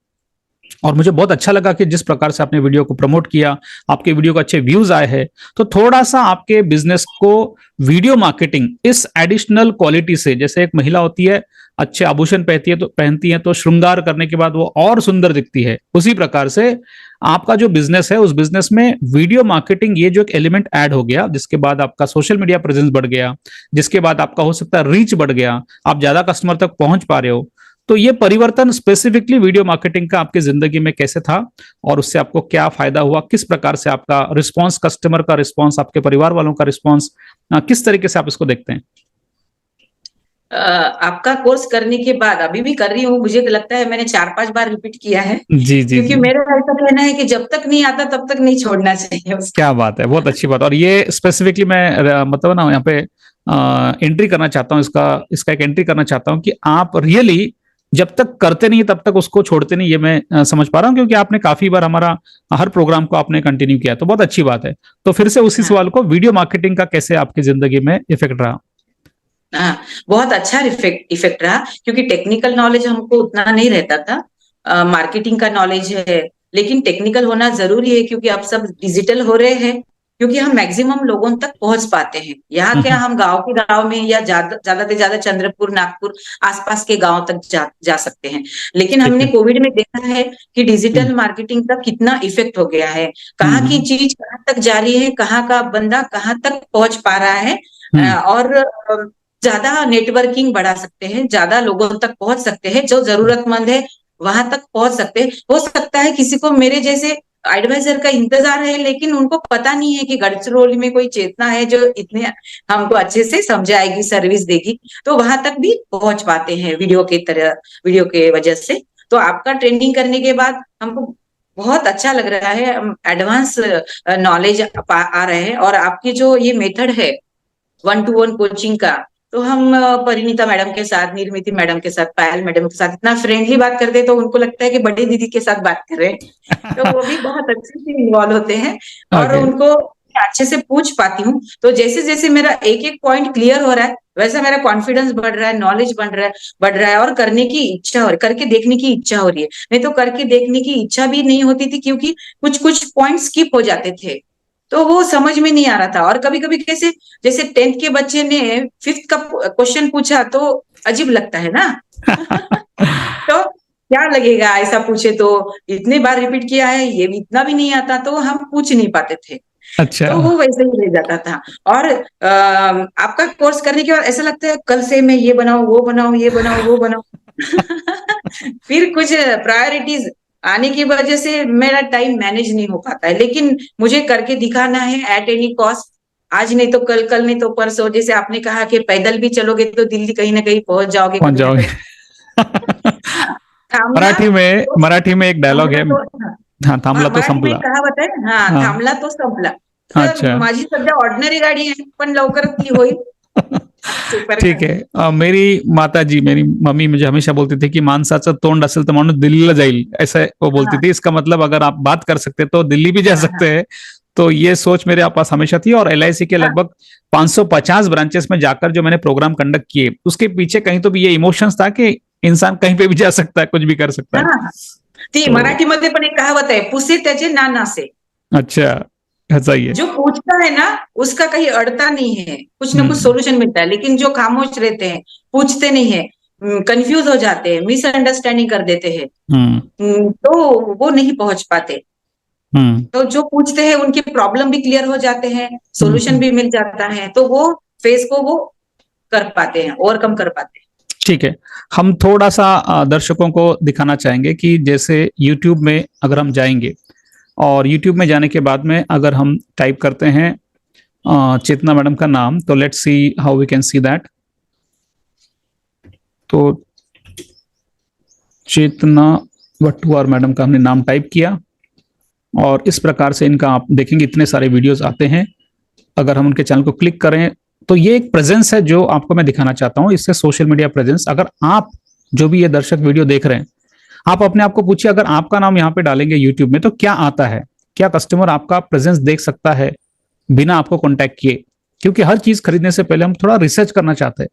और मुझे बहुत अच्छा लगा कि जिस प्रकार से आपने वीडियो को प्रमोट किया, आपके वीडियो को अच्छे व्यूज आए हैं। तो थोड़ा सा आपके बिजनेस को वीडियो मार्केटिंग इस एडिशनल क्वालिटी से, जैसे एक महिला होती है, अच्छे आभूषण पहनती है तो श्रृंगार करने के बाद वो और सुंदर दिखती है, उसी प्रकार से आपका जो बिजनेस है, उस बिजनेस में वीडियो मार्केटिंग ये जो एक एलिमेंट ऐड हो गया, जिसके बाद आपका सोशल मीडिया प्रेजेंस बढ़ गया, जिसके बाद आपका हो सकता है रीच बढ़ गया, आप ज्यादा कस्टमर तक पहुंच पा रहे हो। तो ये परिवर्तन स्पेसिफिकली वीडियो मार्केटिंग का आपकी जिंदगी में कैसे था, और उससे आपको क्या फायदा हुआ, किस प्रकार से आपका रिस्पांस, कस्टमर का रिस्पांस, आपके परिवार वालों का रिस्पांस, किस तरीके से आप इसको देखते हैं? आपका कोर्स करने के बाद अभी भी कर रही हूँ, मुझे लगता है मैंने 4-5 बार रिपीट किया है। जी जी क्योंकि जी। मेरा ऐसा कहना है कि जब तक नहीं आता तब तक नहीं छोड़ना चाहिए उसको। क्या बात है, बहुत अच्छी बात। और ये स्पेसिफिकली मैं मतलब ना यहाँ पे एंट्री करना चाहता हूँ, इसका इसका एक एंट्री करना चाहता हूँ कि आप रियली जब तक करते नहीं तब तक उसको छोड़ते नहीं, ये मैं समझ पा रहा हूँ, क्योंकि आपने काफी बार हमारा हर प्रोग्राम को आपने कंटिन्यू किया, तो बहुत अच्छी बात है। तो फिर से उसी हाँ सवाल को, वीडियो मार्केटिंग का कैसे आपकी जिंदगी में इफेक्ट रहा? हाँ, बहुत अच्छा इफेक्ट इफेक्ट रहा। क्योंकि टेक्निकल नॉलेज हमको उतना नहीं रहता था। मार्केटिंग का नॉलेज है, लेकिन टेक्निकल होना जरूरी है क्योंकि अब सब डिजिटल हो रहे हैं। क्योंकि हम मैक्सिमम लोगों तक पहुंच पाते हैं। यहाँ क्या, हम गांव के गांव में या ज्यादा से ज्यादा चंद्रपुर, नागपुर आसपास के गांव तक जा सकते हैं। लेकिन ठीक हमने है। कोविड में देखा है कि हम्म डिजिटल मार्केटिंग का कितना इफेक्ट हो गया है। कहाँ की हम्म चीज कहाँ तक जा रही है, कहाँ का बंदा कहाँ तक पहुंच पा रहा है। हम्म और ज्यादा नेटवर्किंग बढ़ा सकते हैं, ज्यादा लोगों तक पहुंच सकते हैं, जो जरूरतमंद है वहां तक पहुंच सकते हैं। हो सकता है किसी को मेरे जैसे एडवाइजर का इंतजार है, लेकिन उनको पता नहीं है कि गढ़चिरौली में कोई चेतना है जो इतने हमको अच्छे से समझाएगी, सर्विस देगी। तो वहां तक भी पहुंच पाते हैं वीडियो के तरह, वीडियो के वजह से। तो आपका ट्रेनिंग करने के बाद हमको बहुत अच्छा लग रहा है। एडवांस नॉलेज आ रहे हैं। और आपकी जो ये मेथड है 1-to-1 कोचिंग का, तो हम परिणीता मैडम के साथ, निर्मिति मैडम के साथ, पायल मैडम के साथ इतना फ्रेंडली बात करते हैं, तो उनको लगता है कि बड़ी दीदी के साथ बात कर रहे हैं। तो वो भी बहुत अच्छे से इन्वॉल्व होते हैं। और ओके। उनको अच्छे से पूछ पाती हूँ। तो जैसे जैसे मेरा एक एक पॉइंट क्लियर हो रहा है, वैसा मेरा कॉन्फिडेंस बढ़ रहा है, नॉलेज बढ़ रहा है और करने की इच्छा हो रही, करके देखने की इच्छा हो रही है। नहीं तो करके देखने की इच्छा भी नहीं होती थी, क्योंकि कुछ कुछ पॉइंट स्किप हो जाते थे। तो वो समझ में नहीं आ रहा था। और कभी कभी कैसे, जैसे 10th के बच्चे ने 5th का क्वेश्चन पूछा तो अजीब लगता है ना। तो क्या लगेगा ऐसा पूछे तो, इतने बार रिपीट किया है, ये भी इतना भी नहीं आता, तो हम पूछ नहीं पाते थे। अच्छा। तो वो वैसे ही रह जाता था। और आपका कोर्स करने के बाद ऐसा लगता है कल से मैं ये बनाऊं, वो बनाऊं, ये बनाऊं, वो बनाऊं। फिर कुछ प्रायोरिटीज आने की वजह से मेरा टाइम मैनेज नहीं हो पाता है। लेकिन मुझे करके दिखाना है एट एनी कॉस्ट। आज नहीं तो कल, कल नहीं तो परसों। जैसे आपने कहा कि पैदल भी चलोगे तो दिल्ली कहीं ना कहीं पहुंच जाओगे, पहुंच कभी ना जाओगे। कभी। हाँ, थामना मराठी में एक डायलॉग थामना है। तो हाँ। हाँ, थांबला तो मराठी में संपला. एक कहावत आहे, हा, हाँ. थांबला तो संपला. तर अच्छा. माझी सध्या ऑर्डिनरी गाडी आहे, पण लवकरच ती होईल सुपर ठीक कार. आहे. मेरी माताजी, मेरी मम्मी मुझे हमेशा बोलती थी की माणसाचं तोंड असेल तर माणूस दिल्लीला जाईल, ऐसा वो बोलती हाँ थी. इसका मतलब अगर आप बात कर सकते तो दिल्ली भी जा हाँ हाँ सकते हैं. तो ये सोच मेरे पास हमेशा थी, और एलआईसी के हाँ लगभग 550 ब्रांचेस में जाकर जो मैंने प्रोग्राम कंडक्ट किए, उसके पीछे कहीं तो भी ये इमोशंस था कि इंसान कहीं पे भी जा सकता है, कुछ भी कर सकता हाँ है. हाँ. ती तो मराठीमध्ये पण एक कहावत आहे, पुसे त्याचे ना नासे. अच्छा, ऐसा ही है. जो पूछता है ना उसका कहीं अड़ता नहीं है, कुछ ना कुछ हम्म. सॉल्यूशन मिलता है, लेकिन जो खामोश रहते हैं, पूछते नहीं है, कंफ्यूज हो जाते हैं, मिसअंडरस्टैंडिंग कर देते हैं, हम्म. तो वो नहीं पहुंच पाते. हम्म. तो जो पूछते हैं उनके प्रॉब्लम भी क्लियर हो जाते हैं, सॉल्यूशन हम्म. भी मिल जाता है, तो वो फेज को वो कर पाते हैं, ओवरकम कर पाते हैं. ठीक है. हम थोड़ा सा दर्शकों को दिखाना चाहेंगे कि जैसे YouTube में अगर हम जाएंगे, और YouTube में जाने के बाद में अगर हम टाइप करते हैं चेतना मैडम का नाम, तो let's see how we can see that. तो चेतना वटुआर मैडम का हमने नाम टाइप किया, और इस प्रकार से इनका आप देखेंगे इतने सारे वीडियोस आते हैं. अगर हम उनके चैनल को क्लिक करें तो ये एक प्रेजेंस है जो आपको मैं दिखाना चाहता हूं. इससे सोशल मीडिया प्रेजेंस, अगर आप जो भी ये दर्शक वीडियो देख रहे हैं, आप अपने आप को पूछिए, अगर आपका नाम यहाँ पे डालेंगे यूट्यूब में तो क्या आता है? क्या कस्टमर आपका प्रेजेंस देख सकता है बिना आपको कॉन्टैक्ट किए? क्योंकि हर चीज खरीदने से पहले हम थोड़ा रिसर्च करना चाहते हैं.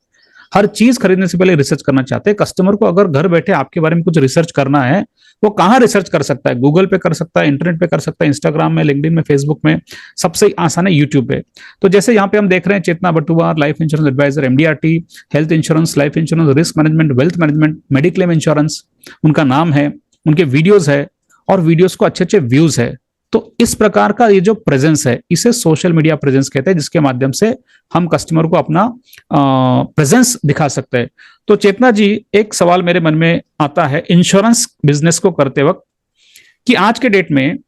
हर चीज खरीदने से पहले रिसर्च करना चाहते हैं. कस्टमर को अगर घर बैठे आपके बारे में कुछ रिसर्च करना है, वो कहाँ रिसर्च कर सकता है? गूगल पे कर सकता है, इंटरनेट पे कर सकता है, इंस्टाग्राम में, लिंक्डइन में, फेसबुक में. सबसे आसान है यूट्यूब पे. तो जैसे यहाँ पे हम देख रहे हैं Chetna Batuar, life insurance advisor, MDRT, health insurance, life insurance, risk management, wealth management, mediclaim insurance, उनका नाम है, उनके वीडियोस है, और वीडियोस को अच्छे अच्छे व्यूज है. तो इस प्रकार का ये जो प्रेजेंस है, इसे सोशल मीडिया प्रेजेंस कहते हैं, जिसके माध्यम से हम कस्टमर को अपना प्रेजेंस दिखा सकते हैं. तो चेतना जी, एक सवाल मेरे मन में आता है इंश्योरेंस बिजनेस को करते वक्त, कि आज के डेट में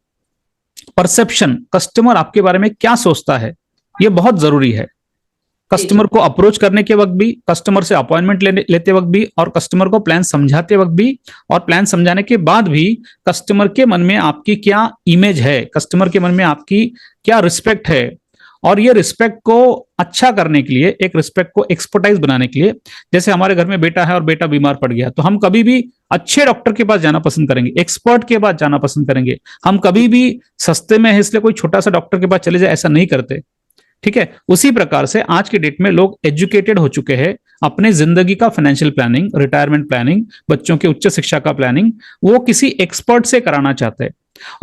परसेप्शन, कस्टमर आपके बारे में क्या सोचता है, ये बहुत जरूरी है. कस्टमर को अप्रोच करने के वक्त भी, कस्टमर से अपॉइंटमेंट लेते वक्त भी, और कस्टमर को प्लान समझाते वक्त भी, और प्लान समझाने के बाद भी कस्टमर के मन में आपकी क्या इमेज है, कस्टमर के मन में आपकी क्या रिस्पेक्ट है. और ये रिस्पेक्ट को अच्छा करने के लिए, एक रिस्पेक्ट को एक्सपर्टाइज बनाने के लिए, जैसे हमारे घर में बेटा है और बेटा बीमार पड़ गया, तो हम कभी भी अच्छे डॉक्टर के पास जाना पसंद करेंगे, एक्सपर्ट के पास जाना पसंद करेंगे. हम कभी भी सस्ते में है इसलिए कोई छोटा सा डॉक्टर के पास चले जाए, ऐसा नहीं करते. ठीक है. उसी प्रकार से आज की डेट में लोग एजुकेटेड हो चुके हैं. अपने जिंदगी का फाइनेंशियल प्लानिंग, रिटायरमेंट प्लानिंग, बच्चों के उच्च शिक्षा का प्लानिंग, वो किसी एक्सपर्ट से कराना चाहते हैं.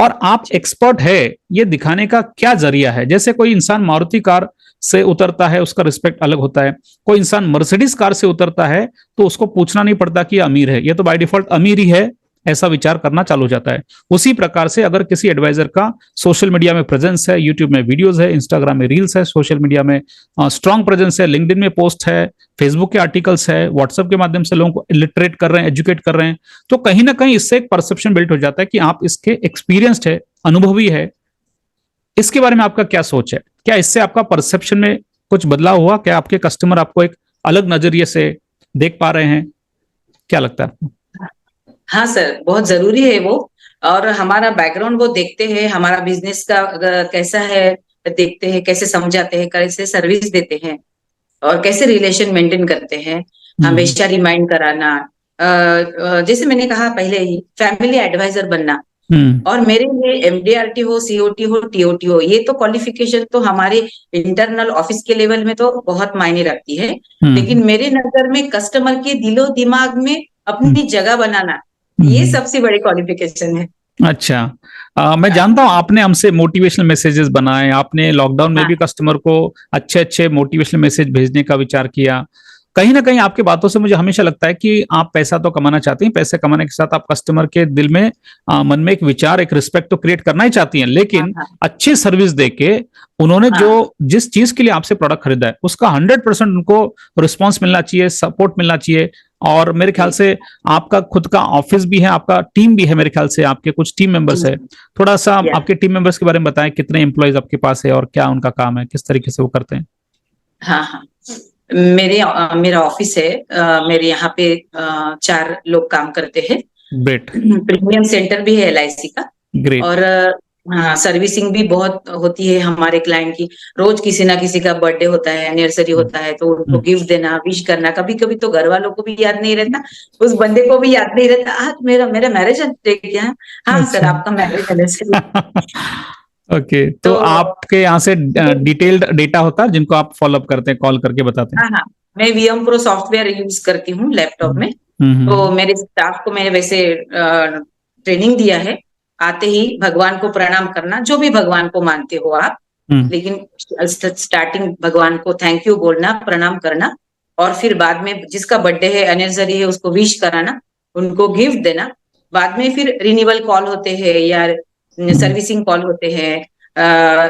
और आप एक्सपर्ट है ये दिखाने का क्या जरिया है? जैसे कोई इंसान मारुति कार से उतरता है, उसका रिस्पेक्ट अलग होता है. कोई इंसान मर्सिडीज कार से उतरता है तो उसको पूछना नहीं पड़ता कि अमीर है, ये तो बाय डिफॉल्ट अमीर ही है, ऐसा विचार करना चालू हो जाता है. उसी प्रकार से अगर किसी एडवाइजर का सोशल मीडिया में प्रेजेंस है, यूट्यूब में वीडियोस है, इंस्टाग्राम में रील्स है, सोशल मीडिया में स्ट्रांग प्रेजेंस है, लिंक्डइन में पोस्ट है, फेसबुक के आर्टिकल्स है, व्हाट्सएप के माध्यम से लोगों को लिटरेट कर रहे हैं, एजुकेट कर रहे हैं, तो कहीं ना कहीं इससे एक परसेप्शन बिल्ड हो जाता है कि आप इसके एक्सपीरियंस्ड है, अनुभवी है. इसके बारे में आपका क्या सोच है? क्या इससे आपका परसेप्शन में कुछ बदलाव हुआ? क्या आपके कस्टमर आपको एक अलग नजरिए से देख पा रहे हैं? क्या लगता है आपको? हाँ सर, बहुत जरूरी है वो. और हमारा बैकग्राउंड वो देखते हैं, हमारा बिजनेस का कैसा है देखते हैं, कैसे समझाते हैं, कैसे सर्विस देते हैं, और कैसे रिलेशन मेंटेन करते हैं. हमेशा रिमाइंड कराना, जैसे मैंने कहा पहले ही, फैमिली एडवाइजर बनना. और मेरे लिए एमडीआरटी हो, सीओटी हो, टीओटी हो, ये तो क्वालिफिकेशन तो हमारे इंटरनल ऑफिस के लेवल में तो बहुत मायने रखती है. लेकिन मेरे नजर में कस्टमर के दिलो दिमाग में अपनी जगह बनाना, ये सबसे बड़ी क्वालिफिकेशन है. अच्छा. मैं जानता हूँ आपने हमसे मोटिवेशनल मैसेजेस बनाए, आपने लॉकडाउन में भी कस्टमर को अच्छे अच्छे मोटिवेशनल मैसेज भेजने का विचार किया. कहीं ना कहीं आपकी बातों से मुझे हमेशा लगता है कि आप पैसा तो कमाना चाहती हैं, पैसे कमाने के साथ आप कस्टमर के दिल में, मन में एक विचार, एक रिस्पेक्ट तो क्रिएट करना ही चाहती हैं, लेकिन अच्छी सर्विस देके उन्होंने जो जिस चीज के लिए आपसे प्रोडक्ट खरीदा है उसका 100% उनको रिस्पॉन्स मिलना चाहिए, सपोर्ट मिलना चाहिए. और मेरे ख्याल से आपका खुद का ऑफिस भी है, आपका टीम भी है, मेरे ख्याल से आपके कुछ टीम मेंबर्स है. थोड़ा सा आपके टीम मेंबर्स के बारे में बताएं, कितने एम्प्लॉयज आपके पास है और क्या उनका काम है, किस तरीके से वो करते हैं? हाँ हाँ, मेरा ऑफिस है. मेरे यहाँ पे 4 लोग काम करते हैं. ग्रेट. प्रीमियम सेंटर भी है एलआईसी का. ग्रेट। और हाँ, सर्विसिंग भी बहुत होती है हमारे क्लाइंट की। रोज किसी ना किसी का बर्थडे होता है, एनिवर्सरी होता है, तो उनको गिफ्ट देना, विश करना। कभी कभी तो घर वालों को भी याद नहीं रहता, उस बंदे को भी याद नहीं रहता, आज मेरा मेरा मैरिज डे क्या है। हाँ सर, अच्छा। आपका मैरिज एनिवर्सरी। ओके, तो तो आपके यहाँ से डिटेल्ड डेटा होता है जिनको आप फॉलोअप करते हैं, कॉल करके बताते हैं? हाँ हाँ, मैं वीएम प्रो सॉफ्टवेयर यूज करती हूँ लैपटॉप में। तो हम्म। मेरे स्टाफ को मैंने वैसे ट्रेनिंग दिया है, आते ही भगवान को प्रणाम करना, जो भी भगवान को मानते हो आप, हम्म। लेकिन स्टार्टिंग भगवान को थैंक यू बोलना, प्रणाम करना, और फिर बाद में जिसका बर्थडे है, एनिवर्सरी है, उसको विश कराना, उनको गिफ्ट देना। बाद में फिर रिन्यूअल कॉल होते हैं या हम्म। सर्विसिंग कॉल होते हैं,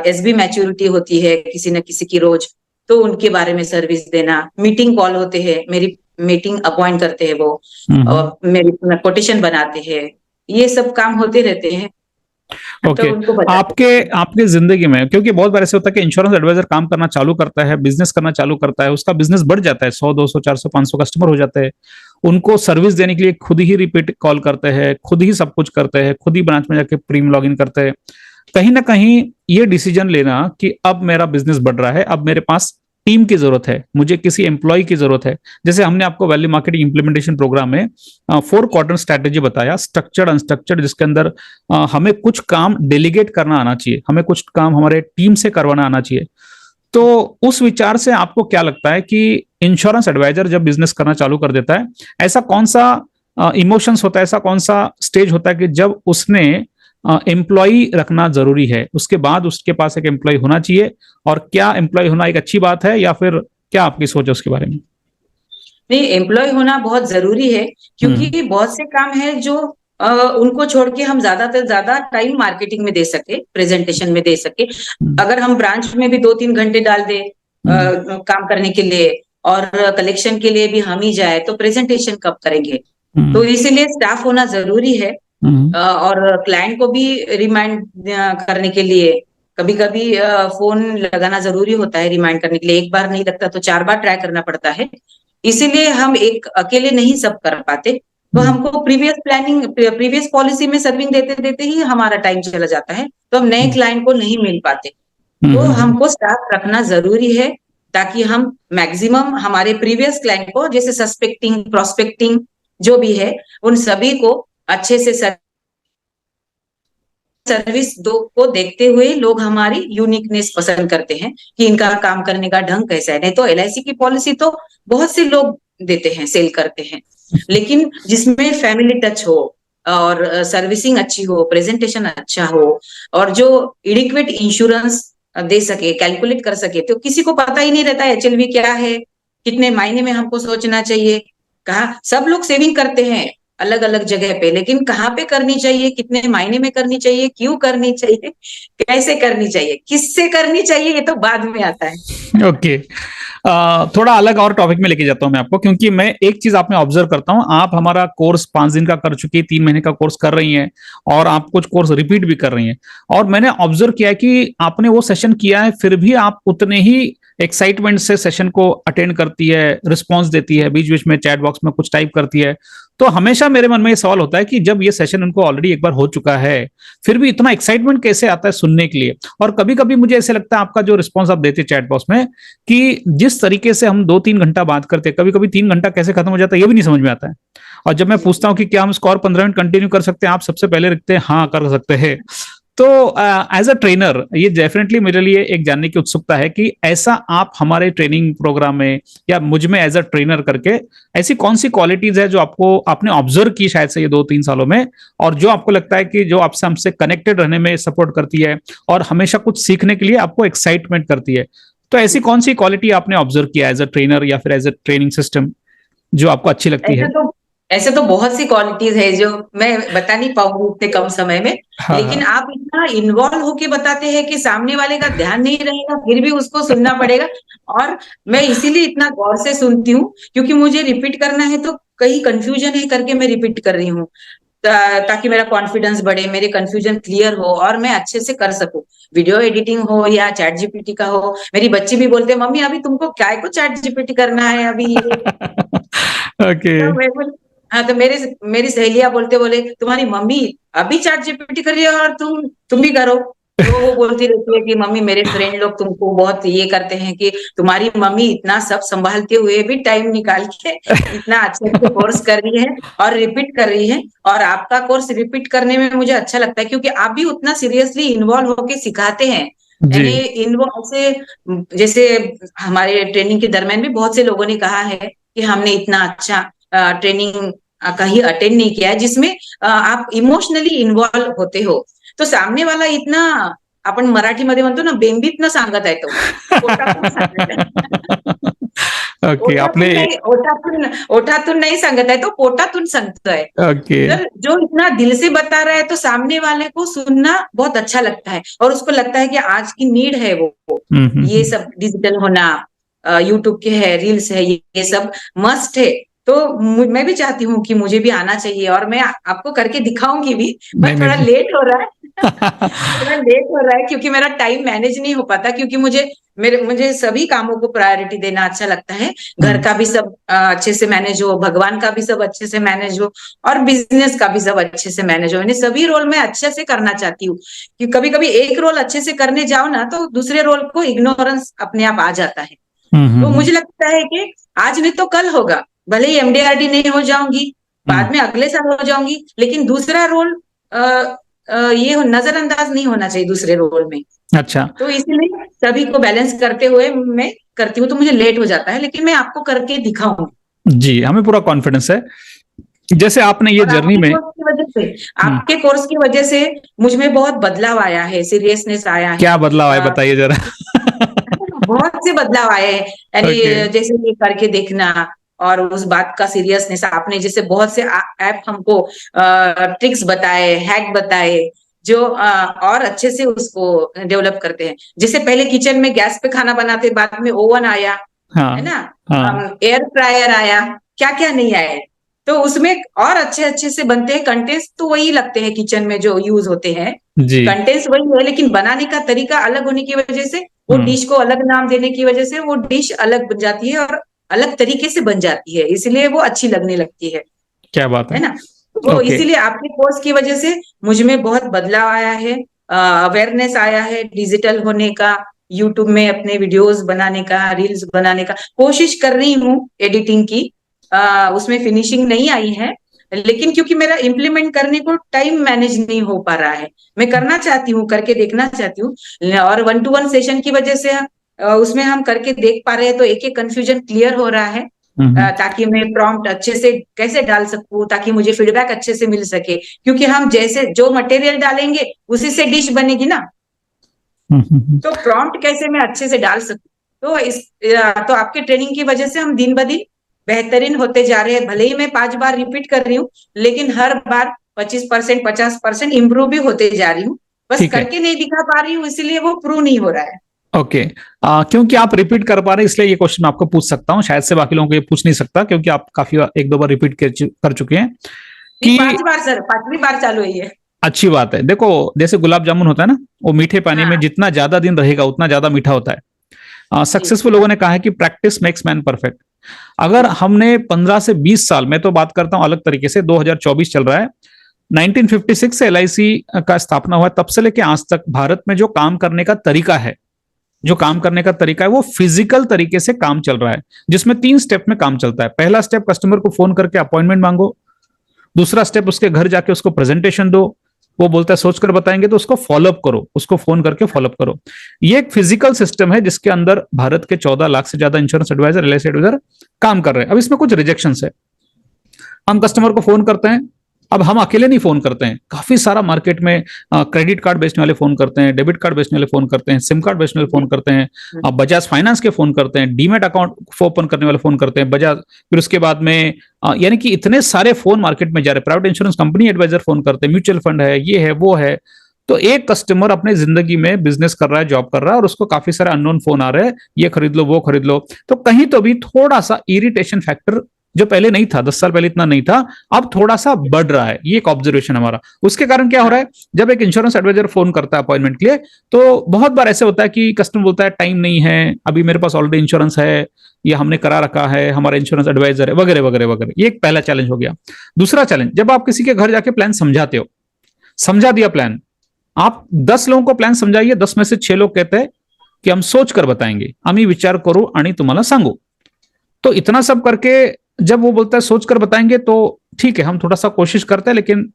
एसबी मैच्योरिटी होती है किसी न किसी की रोज, तो उनके बारे में सर्विस देना। मीटिंग कॉल होते हैं, मेरी मीटिंग अपॉइंट करते हैं वो, हम्म। और मेरी कोटेशन बनाते हैं। ये सब काम होते रहते हैं, तो ओके। उनको बताते आपके रहते हैं। आपके जिंदगी में, क्योंकि बहुत बार ऐसे होता है कि इंश्योरेंस एडवाइजर काम करना चालू करता है, बिजनेस करना चालू करता है, उसका बिजनेस बढ़ जाता है, 100 200 400 500 कस्टमर हो जाते हैं, उनको सर्विस देने के लिए खुद ही रिपीट कॉल करते हैं, खुद ही सब कुछ करते हैं, खुद ही ब्रांच में जाके प्रीम लॉग इन करते हैं। कहीं ना कहीं ये डिसीजन लेना कि अब मेरा बिजनेस बढ़ रहा है, अब मेरे पास टीम की जरूरत है, मुझे किसी एम्प्लॉय की जरूरत है। जैसे हमने आपको वैल्यू मार्केटिंग इंप्लीमेंटेशन प्रोग्राम में 4 क्वाड्रेंट स्ट्रैटेजी बताया, स्ट्रक्चर्ड अनस्ट्रक्चर्ड, जिसके अंदर हमें कुछ काम डेलीगेट करना आना चाहिए, हमें कुछ काम हमारे टीम से करवाना आना चाहिए। तो उस विचार से आपको क्या लगता है कि इंश्योरेंस एडवाइजर जब बिजनेस करना चालू कर देता है, ऐसा कौन सा इमोशंस होता है, ऐसा कौन सा स्टेज होता है कि जब उसने एम्प्लॉय रखना जरूरी है, उसके बाद उसके पास एक एम्प्लॉय होना चाहिए? और क्या एम्प्लॉय होना एक अच्छी बात है, या फिर क्या आपकी सोच है उसके बारे में? नहीं, एम्प्लॉय होना बहुत जरूरी है, हम्म। क्योंकि बहुत से काम है जो उनको छोड़ के हम ज्यादा से ज्यादा टाइम मार्केटिंग में दे सके, प्रेजेंटेशन में दे सके। हम्म। अगर हम ब्रांच में भी 2-3 घंटे डाल दे हम्म। काम करने के लिए, और कलेक्शन के लिए भी हम ही जाए, तो प्रेजेंटेशन कब करेंगे? तो हम्म। इसीलिए स्टाफ होना जरूरी है। हम्म। और क्लाइंट को भी रिमाइंड करने के लिए कभी कभी फोन लगाना जरूरी होता है, रिमाइंड करने के लिए। एक बार नहीं लगता तो 4 बार ट्राई करना पड़ता है। इसीलिए हम एक अकेले नहीं सब कर पाते, तो हम्म। हमको प्रीवियस पॉलिसी में सर्विंग देते देते ही हमारा टाइम चला जाता है, तो हम नए क्लाइंट को नहीं मिल पाते। तो हम्म। हमको स्टाफ रखना जरूरी है, ताकि हम मैक्सिमम हमारे प्रीवियस क्लाइंट को, जैसे सस्पेक्टिंग, प्रोस्पेक्टिंग जो भी है, उन सभी को अच्छे से सर्विस दो को देखते हुए लोग हमारी यूनिकनेस पसंद करते हैं कि इनका काम करने का ढंग कैसा है। नहीं तो एलआईसी की पॉलिसी तो बहुत से लोग देते हैं, सेल करते हैं, लेकिन जिसमें फैमिली टच हो, और सर्विसिंग अच्छी हो, प्रेजेंटेशन अच्छा हो, और जो इडिक्वेट इंश्योरेंस दे सके, कैलकुलेट कर सके। तो किसी को पता ही नहीं रहता एचएलवी क्या है, कितने मायने में हमको सोचना चाहिए। कहा सब लोग सेविंग करते हैं अलग अलग जगह पे, लेकिन कहाँ पे करनी चाहिए, कितने मायने में करनी चाहिए, क्यों करनी चाहिए, कैसे करनी चाहिए, किससे करनी चाहिए, ये तो बाद में आता है। ओके। थोड़ा अलग और टॉपिक में लेके जाता हूं मैं आपको, क्योंकि मैं एक चीज आप में ऑब्जर्व करता हूं, आप हमारा कोर्स 5 दिन का कर चुकी है, 3 महीने का कोर्स कर रही हैं, और आप कुछ कोर्स रिपीट भी कर रही हैं। और मैंने ऑब्जर्व किया है कि आपने वो सेशन किया है, फिर भी आप उतने ही एक्साइटमेंट से सेशन को अटेंड करती है, रिस्पॉन्स देती है, बीच बीच में चैट बॉक्स में कुछ टाइप करती है। तो हमेशा मेरे मन में ये सवाल होता है कि जब ये सेशन उनको ऑलरेडी एक बार हो चुका है, फिर भी इतना एक्साइटमेंट कैसे आता है सुनने के लिए? और कभी कभी मुझे ऐसे लगता है आपका जो रिस्पॉन्स आप देते चैट बॉक्स में, कि जिस तरीके से हम 2-3 घंटा बात करते हैं, कभी कभी 3 घंटा कैसे खत्म हो जाता है ये भी नहीं समझ में आता है। और जब मैं पूछता हूँ कि क्या हम इसको और 15 मिनट कंटिन्यू कर सकते हैं, आप सबसे पहले लिखते हैं हाँ कर सकते हैं। तो एज अ ट्रेनर ये डेफिनेटली मेरे लिए एक जानने की उत्सुकता है कि ऐसा आप हमारे ट्रेनिंग प्रोग्राम में या मुझ में एज अ ट्रेनर करके ऐसी कौन सी क्वालिटीज है जो आपको आपने ऑब्जर्व की शायद से ये 2-3 सालों में, और जो आपको लगता है कि जो आपसे हमसे कनेक्टेड रहने में सपोर्ट करती है और हमेशा कुछ सीखने के लिए आपको एक्साइटमेंट करती है? तो ऐसी कौन सी क्वालिटी आपने ऑब्जर्व किया एज अ ट्रेनर या फिर एज अ ट्रेनिंग सिस्टम जो आपको अच्छी लगती ऐसे है? तो ऐसे तो बहुत सी क्वालिटीज है जो मैं बता नहीं पाऊंगी इतने कम समय में, हाँ लेकिन हाँ। आप इतना इन्वॉल्व होके बताते हैं कि सामने वाले का ध्यान नहीं रहेगा, फिर भी उसको सुनना पड़ेगा। और मैं इसीलिए इतना गौर से सुनती हूँ, क्योंकि मुझे रिपीट करना है, तो कहीं कंफ्यूजन है करके मैं रिपीट कर रही हूँ, ताकि मेरा कॉन्फिडेंस बढ़े, मेरे कंफ्यूजन क्लियर हो, और मैं अच्छे से कर सकूं। वीडियो एडिटिंग हो या चैट जीपीटी का हो, मेरी बच्ची भी बोलते हैं मम्मी अभी तुमको क्या को चैट जीपीटी करना है अभी ये। ओके। तो मैं बोली हाँ, तो मेरी सहेलियां बोले तुम्हारी मम्मी अभी चैट जीपीटी कर रही है और तुम भी करो। तो वो बोलती रहती है कि मम्मी मेरे फ्रेंड लोग तुमको बहुत ये करते हैं कि तुम्हारी मम्मी इतना सब संभालते हुए भी टाइम निकाल के इतना अच्छे से कोर्स कर रही है और रिपीट कर रही है। और आपका कोर्स रिपीट करने में मुझे अच्छा लगता है क्योंकि आप भी उतना सीरियसली इन्वॉल्व होके सिखाते हैं। जी। यानी इन्वॉल्व से, जैसे हमारे ट्रेनिंग के दरमियान भी बहुत से लोगों ने कहा है कि हमने इतना अच्छा ट्रेनिंग कहीं अटेंड नहीं किया है जिसमें आप इमोशनली इन्वॉल्व होते हो। तो सामने वाला इतना, आपण मराठीमध्ये म्हणतो ना, बेंबीत न सांगत आहे तो, पोटातून सांगत आहे. ओके, आपने ओठातून नाही सांगत आहे तो, पोटातून सांगतोय. ओके। तर जो इतना दिल से बता रहा है तो सामने वाले को सुनना बहुत अच्छा लगता है और उसको लगता है कि आज की नीड है वो ये सब डिजिटल होना, यूट्यूब के है, रील्स है, ये सब मस्ट है। तो मैं भी चाहती हूँ कि मुझे भी आना चाहिए और मैं आपको करके दिखाऊंगी भी, नहीं पर थोड़ा नहीं। लेट हो रहा है. थोड़ा लेट हो रहा है क्योंकि मेरा टाइम मैनेज नहीं हो पाता, क्योंकि मुझे सभी कामों को प्रायोरिटी देना अच्छा लगता है. घर का भी सब अच्छे से मैनेज हो, भगवान का भी सब अच्छे से मैनेज हो और बिजनेस का भी सब अच्छे से मैनेज हो. यानी सभी रोल मैं अच्छे से करना चाहती हूँ कि कभी कभी एक रोल अच्छे से करने जाओ ना तो दूसरे रोल को इग्नोरेंस अपने आप आ जाता है. तो मुझे लगता है कि आज नहीं तो कल होगा, भले ही एमडीआरडी नहीं हो जाऊंगी, बाद में अगले साल हो जाऊंगी, लेकिन दूसरा रोल ये नजरअंदाज नहीं होना चाहिए दूसरे रोल में. अच्छा। तो इसलिए सभी को बैलेंस करते हुए मैं करती हूँ. तो मुझे लेट हो जाता है लेकिन मैं आपको करके दिखाऊंगी. जी, हमें पूरा कॉन्फिडेंस है. जैसे आपने ये जर्नी में आपके कोर्स की वजह से मुझ में बहुत बदलाव आया है, सीरियसनेस आया है. क्या बदलाव आए बताइए जरा. बहुत से बदलाव आए हैं. यानी जैसे ये करके देखना और उस बात का सीरियसनेस, आपने जैसे बहुत से ऐप हमको ट्रिक्स बताए, हैक बताए जो और अच्छे से उसको डेवलप करते हैं. जैसे पहले किचन में गैस पे खाना बनाते, बाद में ओवन आया, है ना, एयर फ्रायर आया, क्या क्या नहीं आया. तो उसमें और अच्छे अच्छे से बनते हैं. कंटेंट्स तो वही लगते हैं किचन में जो यूज होते हैं, कंटेंट्स वही है, लेकिन बनाने का तरीका अलग होने की वजह से, वो डिश को अलग नाम देने की वजह से वो डिश अलग बन जाती है और अलग तरीके से बन जाती है, इसलिए वो अच्छी लगने लगती है. क्या बात है ना. तो इसीलिए आपके कोर्स की वजह से मुझ में बहुत बदलाव आया है, अवेयरनेस आया है डिजिटल होने का, यूट्यूब में अपने वीडियोस बनाने का, रील्स बनाने का कोशिश कर रही हूँ. एडिटिंग की उसमें फिनिशिंग नहीं आई है, लेकिन क्योंकि मेरा इम्प्लीमेंट करने को टाइम मैनेज नहीं हो पा रहा है. मैं करना चाहती हूँ, करके देखना चाहती हूँ, और 1-to-1 सेशन की वजह से उसमें हम करके देख पा रहे हैं तो एक एक कंफ्यूजन क्लियर हो रहा है, ताकि मैं प्रॉम्प्ट अच्छे से कैसे डाल सकूं, ताकि मुझे फीडबैक अच्छे से मिल सके. क्योंकि हम जैसे जो मटेरियल डालेंगे उसी से डिश बनेगी ना, तो प्रॉम्प्ट कैसे मैं अच्छे से डाल सकूं. तो आपके ट्रेनिंग की वजह से हम दिन ब दिन बेहतरीन होते जा रहे हैं. भले ही मैं 5 बार रिपीट कर रही हूँ, लेकिन हर बार 25%, 50% इम्प्रूव भी होते जा रही हूँ. बस करके नहीं दिखा पा रही हूँ, इसलिए वो प्रूव नहीं हो रहा है. ओके. क्योंकि आप रिपीट कर पा रहे हैं इसलिए ये क्वेश्चन आपको पूछ सकता हूँ, शायद से बाकी लोगों को ये पूछ नहीं सकता क्योंकि आप काफी 1-2 बार रिपीट कर चुके हैं कि 5 बार सर, 5वीं बार चालू है ये. अच्छी बात है. देखो जैसे गुलाब जामुन होता है ना, वो मीठे पानी में जितना ज्यादा दिन रहेगा उतना ज्यादा मीठा होता है. सक्सेसफुल लोगों ने कहा है कि प्रैक्टिस मेक्स मैन परफेक्ट. अगर हमने 15 से 20 साल, मैं तो बात करता हूं अलग तरीके से, 2024 चल रहा है, 1956 से एलआईसी का स्थापना हुआ, तब से लेके आज तक भारत में जो काम करने का तरीका है, वो फिजिकल तरीके से काम चल रहा है, जिसमें 3 स्टेप में काम चलता है. पहला स्टेप कस्टमर को फोन करके अपॉइंटमेंट मांगो. दूसरा स्टेप उसके घर जाके उसको प्रेजेंटेशन दो, वो बोलता है सोचकर बताएंगे, तो उसको फॉलोअप करो, उसको फोन करके फॉलोअप करो. ये एक फिजिकल सिस्टम है जिसके अंदर भारत के 14 लाख से ज्यादा इंश्योरेंस एडवाइजर, एलआईसी एडवाइजर काम कर रहे हैं. अब इसमें कुछ रिजेक्शंस है. हम कस्टमर को फोन करते हैं, अब हम अकेले नहीं फोन करते हैं, काफी सारा मार्केट में क्रेडिट कार्ड बेचने वाले फोन करते हैं, डेबिट कार्ड बेचने वाले फोन करते हैं, सिम कार्ड बेचने वाले फोन करते हैं, बजाज फाइनेंस के फोन करते हैं, डीमेट अकाउंट ओपन करने वाले फोन करते हैं, बजाज, फिर उसके बाद में यानी कि इतने सारे फोन मार्केट में जा रहे हैं. Private insurance company advisor phone करते हैं, म्यूचुअल फंड है, ये है, वो है. तो एक कस्टमर अपने जिंदगी में बिजनेस कर रहा है, जॉब कर रहा है, और उसको काफी सारे अननोन फोन आ रहे हैं, ये खरीद लो, वो खरीद लो. तो कहीं तो भी थोड़ा सा इरिटेशन फैक्टर जो पहले नहीं था, 10 साल पहले इतना नहीं था, अब थोड़ा सा बढ़ रहा है। ये एक ऑब्जर्वेशन हमारा। उसके कारण क्या हो रहा है, जब एक इंश्योरेंस एडवाइजर फोन करता है अपॉइंटमेंट के लिए, तो बहुत बार ऐसे होता है कि कस्टमर बोलता है टाइम नहीं है, अभी मेरे पास ऑलरेडी इंश्योरेंस है, या हमने करा रखा है, हमारा इंश्योरेंस एडवाइजर है, वगैरह वगैरह वगैरह। ये एक पहला चैलेंज हो गया। दूसरा चैलेंज, जब आप किसी के घर जाके प्लान समझाते हो, समझा दिया प्लान, आप 10 लोगों को प्लान समझाइए, 10 में से 6 लोग कहते हैं कि हम सोच कर बताएंगे, आम्ही विचार करू आणि तुम्हाला सांगू। तो इतना सब करके जब वो बोलता है सोच कर बताएंगे, तो ठीक है, हम थोड़ा सा कोशिश करते हैं, लेकिन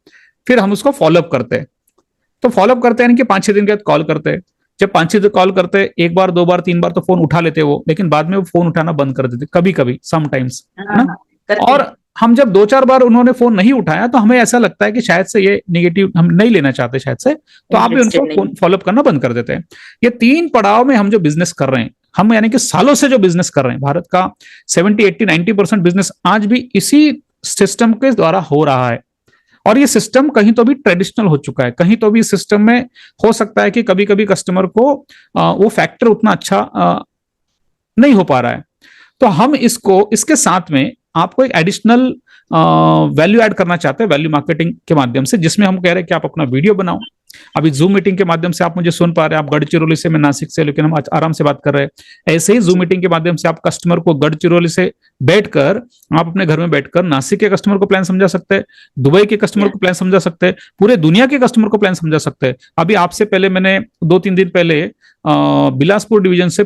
फिर हम उसको फॉलोअप करते हैं। तो फॉलोअप करते हैं कि 5-6 दिन के बाद कॉल करते हैं। जब 5-6 दिन कॉल करते हैं, एक बार 2 बार 3 बार तो फोन उठा लेते वो, लेकिन बाद में वो फोन उठाना बंद कर देते कभी कभी, समटाइम्स, है ना। और हम जब 2-4 बार उन्होंने फोन नहीं उठाया, तो हमें ऐसा लगता है कि शायद से ये नेगेटिव हम नहीं लेना चाहते शायद से, तो आप भी उनको फॉलोअप करना बंद कर देते हैं। ये 3 पड़ाव में हम जो बिजनेस कर रहे हैं, हम यानी कि सालों से जो बिजनेस कर रहे हैं, भारत का 70-80-90% बिजनेस आज भी इसी सिस्टम के द्वारा हो रहा है। और ये सिस्टम कहीं तो भी ट्रेडिशनल हो चुका है, कहीं तो भी सिस्टम में हो सकता है कि कभी कभी कस्टमर को वो फैक्टर उतना अच्छा नहीं हो पा रहा है। तो हम इसको, इसके साथ में आपको एक एडिशनल वैल्यू ऐड करना चाहते हैं, वैल्यू मार्केटिंग के माध्यम से, जिसमें हम कह रहे हैं कि आप अपना वीडियो बनाओ। अभी जूम मीटिंग के माध्यम से आप मुझे सुन पा रहे हैं, आप गढ़चिरौली से, मैं नासिक से, लेकिन हम आराम से बात कर रहे हैं। ऐसे ही जूम मीटिंग के माध्यम से आप कस्टमर को गढ़चिरौली से बैठकर, आप अपने घर में बैठकर नासिक के कस्टमर को प्लान समझा सकते हैं, दुबई के कस्टमर को प्लान समझा सकते हैं, पूरे दुनिया के कस्टमर को प्लान समझा सकते हैं। अभी आपसे पहले मैंने 2-3 दिन पहले बिलासपुर डिवीजन से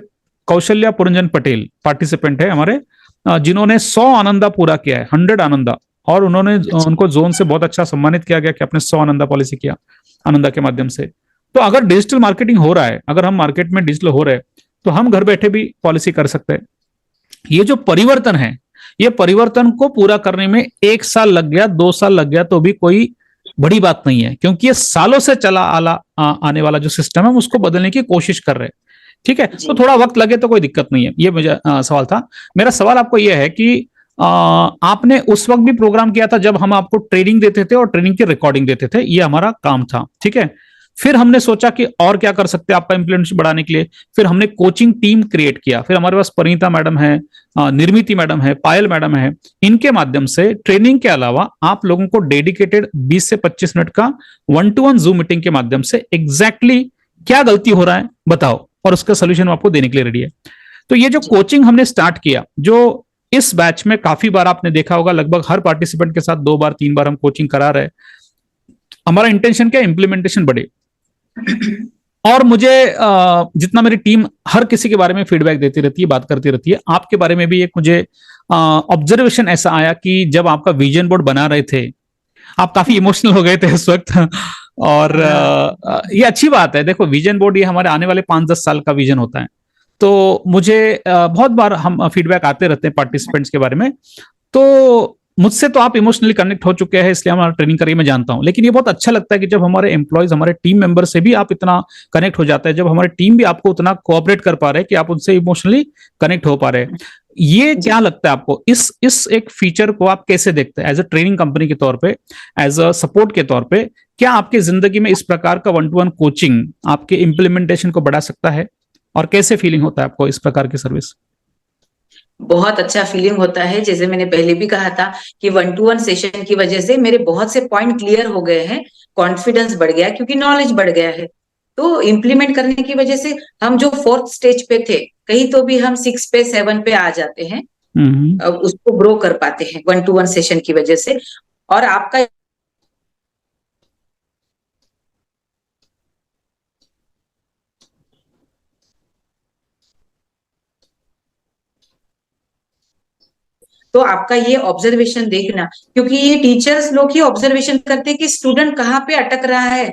कौशल्या पुरंजन पटेल पार्टिसिपेंट है हमारे, जिन्होंने 100 आनंदा पूरा किया है, 100 आनंदा, और उन्होंने उनको जोन से बहुत अच्छा सम्मानित किया गया कि आपने 100 आनंदा पॉलिसी किया आनंदा के माध्यम से। तो अगर डिजिटल मार्केटिंग हो रहा है, अगर हम मार्केट में डिजिटल हो रहे हैं, तो हम घर बैठे भी पॉलिसी कर सकते हैं। ये जो परिवर्तन है, ये परिवर्तन को पूरा करने में 1 साल लग गया, 2 साल लग गया, तो भी कोई बड़ी बात नहीं है, क्योंकि ये सालों से चला आने वाला जो सिस्टम है, उसको बदलने की कोशिश कर रहे हैं। ठीक है, तो थोड़ा वक्त लगे तो कोई दिक्कत नहीं है। ये मुझे सवाल था। मेरा सवाल आपको यह है कि आपने उस वक्त भी प्रोग्राम किया था जब हम आपको ट्रेनिंग देते थे और ट्रेनिंग की रिकॉर्डिंग देते थे, ये हमारा काम था, ठीक है। फिर हमने सोचा कि और क्या कर सकते हैं आपका इंप्लीमेंटेशन बढ़ाने के लिए। फिर हमने कोचिंग टीम क्रिएट किया। फिर हमारे पास परिणीता मैडम है, निर्मिति मैडम है, पायल मैडम है। इनके माध्यम से ट्रेनिंग के अलावा आप लोगों को डेडिकेटेड 20 से 25 मिनट का 1-to-1 जूम मीटिंग के माध्यम से एग्जैक्टली क्या गलती हो रहा है बताओ, और उसका सोल्यूशन आपको देने के लिए रेडी है। तो ये जो कोचिंग हमने स्टार्ट किया, जो इस बैच में काफी बार आपने देखा होगा, लगभग हर पार्टिसिपेंट के साथ 2 बार 3 बार हम कोचिंग करा रहे हैं। हमारा इंटेंशन क्या, इंप्लीमेंटेशन बढ़े। और मुझे जितना मेरी टीम हर किसी के बारे में फीडबैक देती रहती है, बात करती रहती है, आपके बारे में भी एक मुझे ऑब्जर्वेशन ऐसा आया कि जब आपका विजन बोर्ड बना रहे थे, आप काफी इमोशनल हो गए थे उस वक्त। और ये अच्छी बात है। देखो, विजन बोर्ड ये हमारे आने वाले 5-10 साल का विजन होता है। तो मुझे बहुत बार हम फीडबैक आते रहते हैं पार्टिसिपेंट्स के बारे में, तो मुझसे तो आप इमोशनली कनेक्ट हो चुके हैं, इसलिए हमारा ट्रेनिंग करिए, मैं जानता हूं। लेकिन ये बहुत अच्छा लगता है कि जब हमारे एम्प्लॉयज, हमारे टीम मेंबर से भी आप इतना कनेक्ट हो जाते हैं, जब हमारी टीम भी आपको उतना कोऑपरेट कर पा रहे हैं कि आप उनसे इमोशनली कनेक्ट हो पा रहे हैं। ये क्या लगता है आपको, इस एक फीचर को आप कैसे देखते हैं एज अ ट्रेनिंग कंपनी के तौर पे, एज अ सपोर्ट के तौर पे? क्या आपकी जिंदगी में इस प्रकार का 1-to-1 कोचिंग आपके इंप्लीमेंटेशन को बढ़ा सकता है, और कैसे फीलिंग होता है आपको इस प्रकार की सर्विस? बहुत अच्छा फीलिंग होता है। जैसे मैंने पहले भी कहा था कि 1-to-1 सेशन की वजह से मेरे बहुत से पॉइंट क्लियर हो गए हैं, कॉन्फिडेंस बढ़ गया क्योंकि नॉलेज बढ़ गया है। तो इम्प्लीमेंट करने की वजह से हम जो 4th स्टेज पे थे, कहीं तो भी हम 6 पे 7 पे आ जाते हैं, उसको ग्रो कर पाते हैं 1-to-1 सेशन की वजह से। और आपका तो आपका ये ऑब्जर्वेशन देखना, क्योंकि ये टीचर्स लोग ही ऑब्जर्वेशन करते हैं कि स्टूडेंट कहाँ पे अटक रहा है,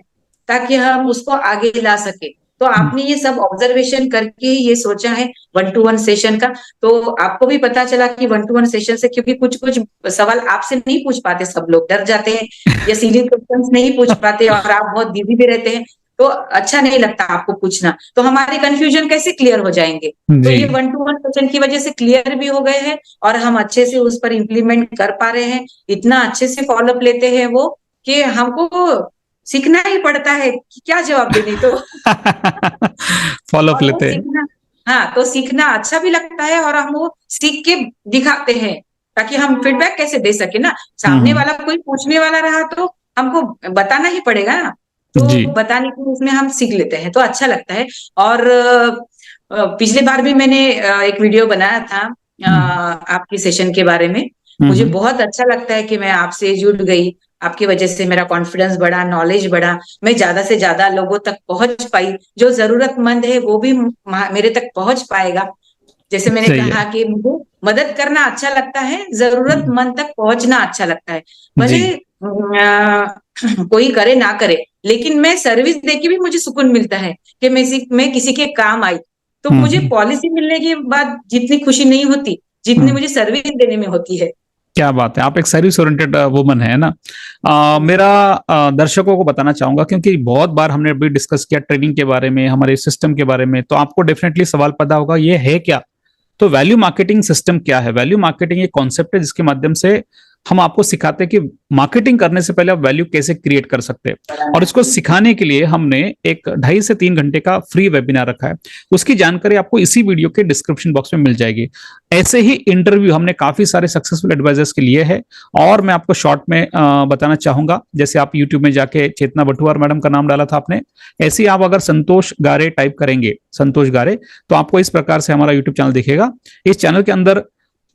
ताकि हम उसको आगे ला सके। तो आपने ये सब ऑब्जर्वेशन करके ये सोचा है 1-to-1 सेशन का। तो आपको भी पता चला कि 1-to-1 सेशन से, क्योंकि कुछ कुछ सवाल आपसे नहीं पूछ पाते, सब लोग डर जाते हैं या सीधी क्वेश्चंस नहीं पूछ पाते, और आप बहुत बिजी भी रहते हैं, तो अच्छा नहीं लगता आपको पूछना। तो हमारे कंफ्यूजन कैसे क्लियर हो जाएंगे? तो ये 1-to-1 सेशन की वजह से क्लियर भी हो गए हैं, और हम अच्छे से उस पर इम्प्लीमेंट कर पा रहे हैं। इतना अच्छे से फॉलोअप लेते हैं वो कि हमको सीखना ही पड़ता है कि क्या जवाब देने। तो फॉलोअप लेते हैं। हाँ, तो सीखना अच्छा भी लगता है, और हम वो सीख के दिखाते हैं ताकि हम फीडबैक कैसे दे सके ना, सामने वाला कोई पूछने वाला रहा तो हमको बताना ही पड़ेगा ना, जी। तो बताने की उसमें हम सीख लेते हैं, तो अच्छा लगता है। और पिछली बार भी मैंने एक वीडियो बनाया था आपकी सेशन के बारे में। मुझे बहुत अच्छा लगता है कि मैं आपसे जुड़ गई, आपकी वजह से मेरा कॉन्फिडेंस बढ़ा, नॉलेज बढ़ा, मैं ज्यादा से ज्यादा लोगों तक पहुंच पाई, जो जरूरतमंद है वो भी मेरे तक पहुंच पाएगा। जैसे मैंने सही कहा है। कि मुझे मदद करना अच्छा लगता है, जरूरतमंद तक पहुंचना अच्छा लगता है। भले जी। कोई करे ना करे, लेकिन मैं सर्विस देके भी मुझे सुकून मिलता है कि मैं किसी के काम आई। तो मुझे हम्म। पॉलिसी मिलने के बाद जितनी खुशी नहीं होती, जितनी हम्म। मुझे सर्विस देने में होती है। क्या बात है, आप एक सर्विस ओरिएंटेड वुमन है ना। मेरा दर्शकों को बताना चाहूंगा, क्योंकि बहुत बार हमने अभी डिस्कस किया ट्रेनिंग के बारे में, हमारे सिस्टम के बारे में, तो आपको डेफिनेटली सवाल पैदा होगा ये है क्या। तो वैल्यू मार्केटिंग सिस्टम क्या है? वैल्यू मार्केटिंग एक कॉन्सेप्ट है जिसके माध्यम से हम आपको सिखाते हैं कि मार्केटिंग करने से पहले आप वैल्यू कैसे क्रिएट कर सकते हैं। और इसको सिखाने के लिए हमने एक 2.5 से 3 घंटे का फ्री वेबिनार रखा है। उसकी जानकारी आपको इसी वीडियो के डिस्क्रिप्शन बॉक्स में मिल जाएगी। ऐसे ही इंटरव्यू हमने काफी सारे सक्सेसफुल एडवाइजर्स के लिए है। और मैं आपको शॉर्ट में बताना चाहूंगा, जैसे आप यूट्यूब में जाके चेतना बटुआर मैडम का नाम डाला था आपने, ऐसे ही आप अगर संतोष गारे टाइप करेंगे, संतोष गारे, तो आपको इस प्रकार से हमारा यूट्यूब चैनल दिखेगा। इस चैनल के अंदर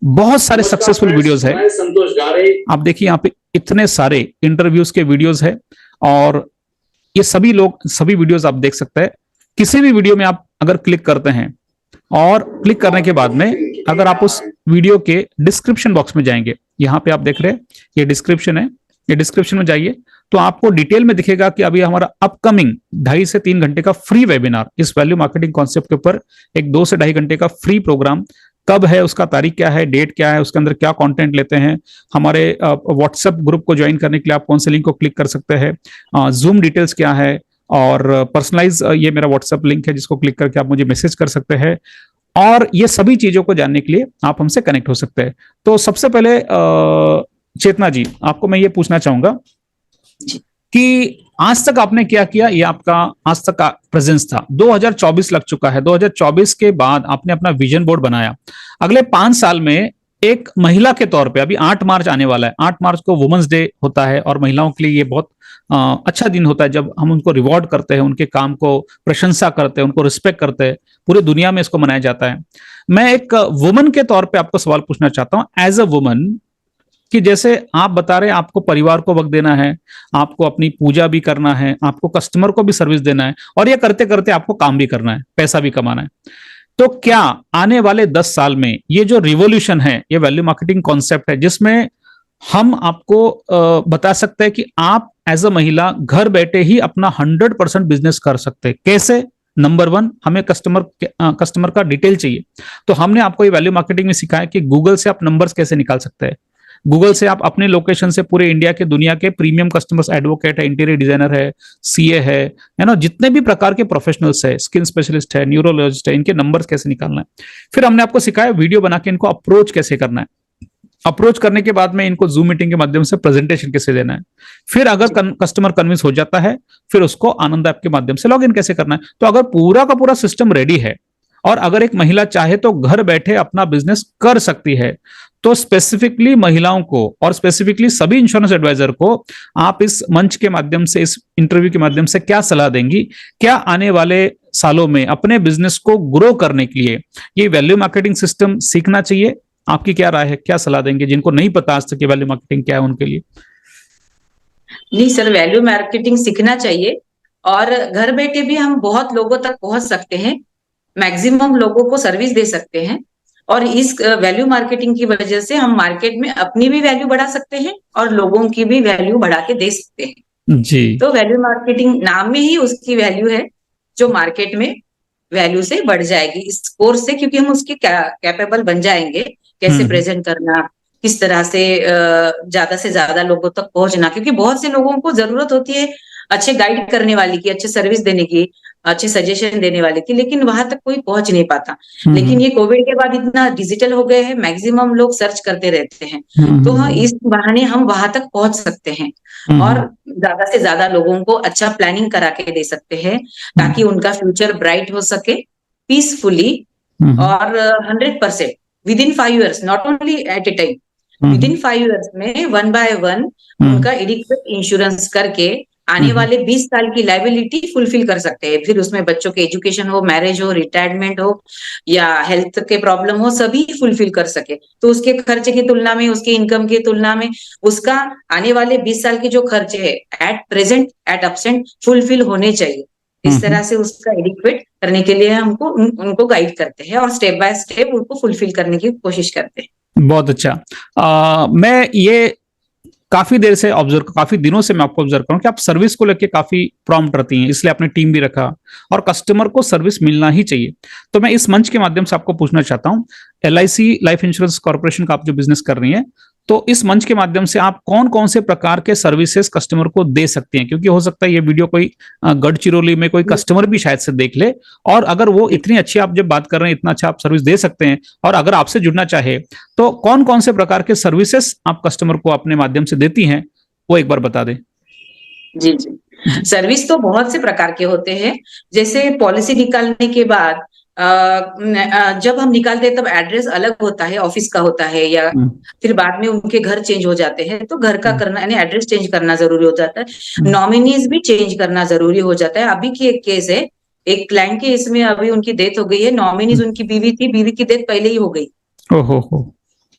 बहुत सारे सक्सेसफुल वीडियोस है। संतोष गारे, आप देखिए यहाँ पे इतने सारे इंटरव्यूज के वीडियोस है, और ये सभी वीडियोस आप देख सकते हैं। किसी भी वीडियो में आप अगर क्लिक करते हैं, और क्लिक करने के बाद में अगर आप उस वीडियो के डिस्क्रिप्शन बॉक्स में जाएंगे, यहाँ पे आप देख रहे हैं ये डिस्क्रिप्शन है, ये डिस्क्रिप्शन में जाइए तो आपको डिटेल में दिखेगा कि अभी हमारा अपकमिंग 2.5 से 3 घंटे का फ्री वेबिनार इस वैल्यू मार्केटिंग कॉन्सेप्ट के ऊपर, एक 2 से 2.5 घंटे का फ्री प्रोग्राम कब है, उसका तारीख क्या है, डेट क्या है, उसके अंदर क्या कंटेंट लेते हैं, हमारे व्हाट्सएप ग्रुप को ज्वाइन करने के लिए आप कौन से लिंक को क्लिक कर सकते हैं, जूम डिटेल्स क्या है, और पर्सनलाइज ये मेरा व्हाट्सएप लिंक है जिसको क्लिक करके आप मुझे मैसेज कर सकते हैं। और ये सभी चीजों को जानने के लिए आप हमसे कनेक्ट हो सकते हैं। तो सबसे पहले चेतना जी, आपको मैं ये पूछना चाहूंगा कि आज तक आपने क्या किया, ये आपका आज तक का प्रेजेंस था। 2024 लग चुका है, 2024 के बाद आपने अपना विजन बोर्ड बनाया। अगले 5 साल में एक महिला के तौर पे, अभी 8 मार्च आने वाला है, 8 मार्च को वुमेन्स डे होता है, और महिलाओं के लिए ये बहुत अच्छा दिन होता है जब हम उनको रिवॉर्ड करते हैं, उनके काम को प्रशंसा करते हैं, उनको रिस्पेक्ट करते हैं। पूरी दुनिया में इसको मनाया जाता है। मैं एक वुमन के तौर पे आपको सवाल पूछना चाहता हूं, एज अ वुमन, कि जैसे आप बता रहे हैं आपको परिवार को वक्त देना है, आपको अपनी पूजा भी करना है, आपको कस्टमर को भी सर्विस देना है, और ये करते करते आपको काम भी करना है, पैसा भी कमाना है। तो क्या आने वाले 10 साल में ये जो रिवॉल्यूशन है, ये वैल्यू मार्केटिंग कॉन्सेप्ट है जिसमें हम आपको बता सकते हैं कि आप एज अ महिला घर बैठे ही अपना 100% बिजनेस कर सकते हैं। कैसे? नंबर 1, हमें कस्टमर का डिटेल चाहिए, तो हमने आपको ये वैल्यू मार्केटिंग में सिखाया कि गूगल से आप नंबर्स कैसे निकाल सकते हैं। गूगल से आप अपने लोकेशन से पूरे इंडिया के, दुनिया के प्रीमियम कस्टमर्स, एडवोकेट है, इंटीरियर डिजाइनर है, सीए है ना, जितने भी प्रकार के प्रोफेशनल्स है, स्किन स्पेशलिस्ट है, न्यूरोलॉजिस्ट है, इनके नंबर्स कैसे निकालना है। फिर हमने आपको सिखाया वीडियो बना के इनको अप्रोच कैसे करना है। अप्रोच करने के बाद में इनको जूम मीटिंग के माध्यम से प्रेजेंटेशन कैसे देना है। फिर अगर कस्टमर कन्विंस हो जाता है, फिर उसको आनंद ऐप के माध्यम से लॉग इन कैसे करना है। तो अगर पूरा का पूरा सिस्टम रेडी है, और अगर एक महिला चाहे तो घर बैठे अपना बिजनेस कर सकती है, तो स्पेसिफिकली महिलाओं को और स्पेसिफिकली सभी इंश्योरेंस एडवाइजर को आप इस मंच के माध्यम से, इस इंटरव्यू के माध्यम से क्या सलाह देंगी? क्या आने वाले सालों में अपने बिजनेस को ग्रो करने के लिए ये वैल्यू मार्केटिंग सिस्टम सीखना चाहिए? आपकी क्या राय है, क्या सलाह देंगे जिनको नहीं पता आज तक कि वैल्यू मार्केटिंग क्या है उनके लिए? नहीं सर, वैल्यू मार्केटिंग सीखना चाहिए, और घर बैठे भी हम बहुत लोगों तक पहुंच सकते हैं, मैक्सिमम लोगों को सर्विस दे सकते हैं। और इस वैल्यू मार्केटिंग की वजह से हम मार्केट में अपनी भी वैल्यू बढ़ा सकते हैं और लोगों की भी वैल्यू बढ़ा के दे सकते हैं जी। तो वैल्यू मार्केटिंग नाम में ही उसकी वैल्यू है, जो मार्केट में वैल्यू से बढ़ जाएगी इस कोर्स से, क्योंकि हम उसके कैपेबल बन जाएंगे, कैसे प्रेजेंट करना, किस तरह से ज्यादा लोगों तक पहुंचना, क्योंकि बहुत से लोगों को जरूरत होती है अच्छे गाइड करने वाली की, अच्छे सर्विस देने की, अच्छे सजेशन देने वाले की, लेकिन वहां तक कोई पहुंच नहीं पाता। लेकिन ये कोविड के बाद इतना डिजिटल हो गए हैं, मैक्सिमम लोग सर्च करते रहते हैं, तो हाँ, इस बहाने हम वहां तक पहुंच सकते हैं और ज्यादा से ज्यादा लोगों को अच्छा प्लानिंग करा के दे सकते हैं, ताकि उनका फ्यूचर ब्राइट हो सके पीसफुली और 100% within 5 years, not only at a time. Within 5 years में 1 by 1 उनका एडिक्वेट इंश्योरेंस करके आने वाले 20 साल की लाइबिलिटी फुलफिल कर सकते हैं। फिर उसमें बच्चों के एजुकेशन हो, मैरिज हो, रिटायरमेंट हो या हेल्थ के प्रॉब्लम हो, सभी फुलफिल कर सके। तो उसके खर्चे की तुलना में, उसके इनकम की तुलना में उसका आने वाले 20 साल के जो खर्चे है at present at absent fulfil होने चाहिए। इस तरह से उसका एडिक्वेट करने के लिए हमको उनको गाइड करते हैं और स्टेप बाय स्टेप उनको फुलफिल करने की कोशिश करते हैं। बहुत अच्छा। मैं ये काफी देर से काफी दिनों से मैं आपको ऑब्जर्व करूं कि आप सर्विस को लेके काफी प्रॉम्प्ट रहती हैं, इसलिए आपने टीम भी रखा और कस्टमर को सर्विस मिलना ही चाहिए। तो मैं इस मंच के माध्यम से आपको पूछना चाहता हूं, LIC लाइफ इंश्योरेंस कॉर्पोरेशन का आप जो बिजनेस कर रही हैं, तो इस मंच के माध्यम से आप कौन कौन से प्रकार के सर्विसेज कस्टमर को दे सकती हैं? क्योंकि हो सकता है ये वीडियो कोई गढ़चिरौली में कोई कस्टमर भी शायद से देख ले, और अगर वो इतनी अच्छी आप जब बात कर रहे हैं, इतना अच्छा आप सर्विस दे सकते हैं, और अगर आपसे जुड़ना चाहे तो कौन कौन से प्रकार के सर्विसेज आप कस्टमर को अपने माध्यम से देती हैं, वो एक बार बता दें। जी जी, सर्विस तो बहुत से प्रकार के होते हैं। जैसे पॉलिसी निकालने के बाद जब हम निकालते हैं तब एड्रेस अलग होता है, ऑफिस का होता है, या फिर बाद में उनके घर चेंज हो जाते हैं तो घर का करना यानी एड्रेस चेंज करना जरूरी हो जाता है। नॉमिनीज भी चेंज करना जरूरी हो जाता है। अभी की एक केस है, एक क्लाइंट की, इसमें अभी उनकी डेथ हो गई है। नॉमिनीज उनकी बीवी थी, बीवी की डेथ पहले ही हो गई, ओहो हो।